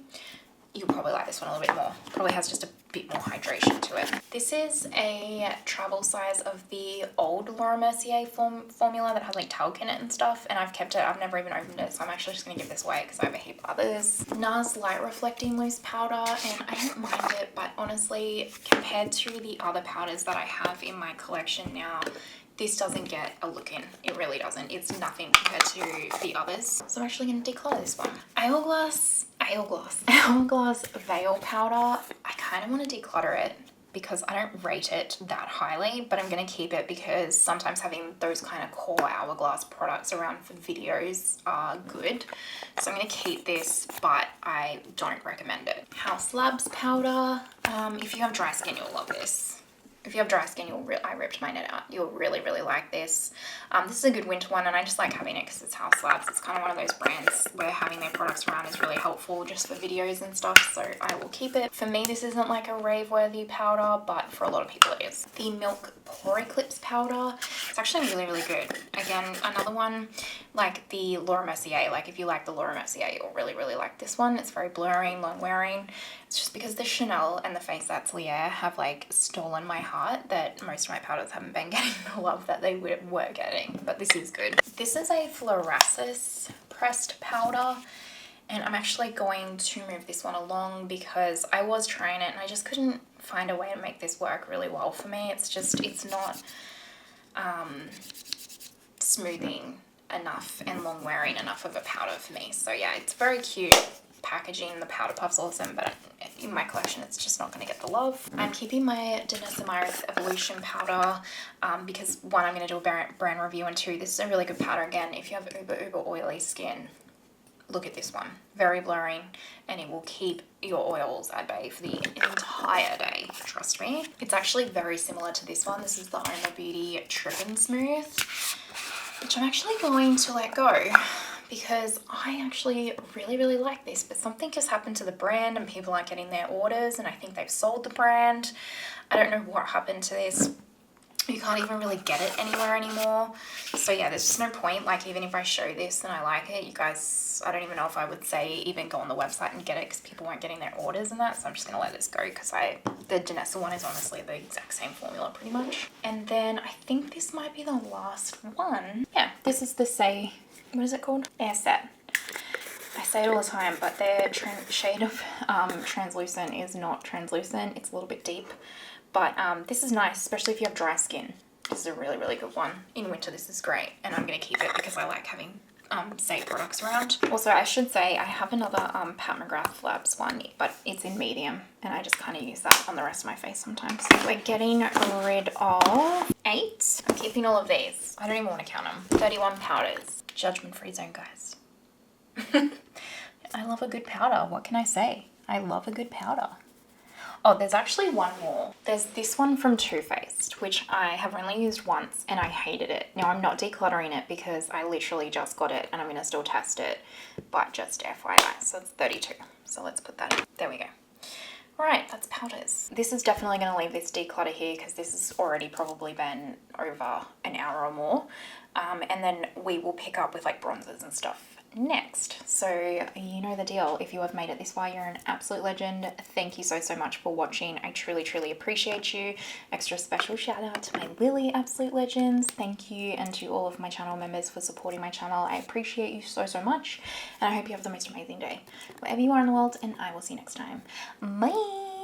you'll probably like this one a little bit more. Probably has just a bit more hydration to it. This is a travel size of the old Laura Mercier formula that has like talc in it and stuff, and I've kept it. I've never even opened it, so I'm actually just going to give this away because I have a heap of others. NARS Light Reflecting Loose Powder, and I don't mind it, but honestly, compared to the other powders that I have in my collection now, this doesn't get a look in. It really doesn't. It's nothing compared to the others. So I'm actually going to declutter this one. Hourglass Veil Powder. I kind of want to declutter it because I don't rate it that highly, but I'm going to keep it because sometimes having those kind of core Hourglass products around for videos are good. So I'm going to keep this, but I don't recommend it. House Labs Powder. If you have dry skin, you'll love this. If you have dry skin, I ripped my net out. You'll really like this. This is a good winter one, and I just like having it because it's House Labs. It's kind of one of those brands where having their products around is really helpful just for videos and stuff, so I will keep it. For me, this isn't like a rave-worthy powder, but for a lot of people it is. The Milk Pore Eclipse powder. It's actually really good. Again, another one like the Laura Mercier. Like if you like the Laura Mercier, you'll really like this one. It's very blurring, long wearing. It's just because the Chanel and the Face Atelier have like stolen my heart heart that most of my powders haven't been getting the love that they were getting, but this is good. This is a fluorescence pressed powder, and I'm actually going to move this one along because I was trying it and I just couldn't find a way to make this work really well for me. It's not smoothing enough and long wearing enough of a powder for me. So yeah, it's very cute packaging. The powder puff's awesome, but in my collection it's just not going to get the love. I'm keeping my Danessa Myricks Evolution powder because one, I'm going to do a brand review, and two, this is a really good powder. Again, if you have uber oily skin, look at this one. Very blurring, and it will keep your oils at bay for the entire day, trust me. It's actually very similar to this one. This is the Oma Beauty Trip and Smooth, which I'm actually going to let go because I actually really like this, but something just happened to the brand and people aren't getting their orders, and I think they've sold the brand. I don't know what happened to this. You can't even really get it anywhere anymore. So yeah, there's just no point. Like, even if I show this and I like it, you guys, I don't even know if I would say even go on the website and get it because people weren't getting their orders and that. So I'm just going to let this go because the Danessa one is honestly the exact same formula pretty much. And then I think this might be the last one. Yeah, this is the what is it called? Air Set. I say it all the time, but their shade of translucent is not translucent. It's a little bit deep. But this is nice, especially if you have dry skin. This is a really good one. In winter, this is great, and I'm going to keep it because I like having safe products around. Also, I should say I have another Pat McGrath Labs one, but it's in medium, and I just kind of use that on the rest of my face sometimes. So we're getting rid of 8. I'm keeping all of these. I don't even want to count them. 31 powders. Judgment-free zone, guys. I love a good powder. What can I say? I love a good powder. Oh, there's actually one more. There's this one from Too Faced, which I have only used once and I hated it. Now, I'm not decluttering it because I literally just got it and I'm going to still test it, but just FYI. So it's 32. So let's put that in. There we go. All right, that's powders. This is definitely going to leave this declutter here because this has already probably been over an hour or more. And then we will pick up with like bronzers and stuff next. So you know the deal. If you have made it this far, you're an absolute legend. Thank you so much for watching. I truly appreciate you. Extra special shout out to my Lily absolute legends. Thank you, and to all of my channel members for supporting my channel. I appreciate you so much, and I hope you have the most amazing day wherever you are in the world, and I will see you next time. Bye.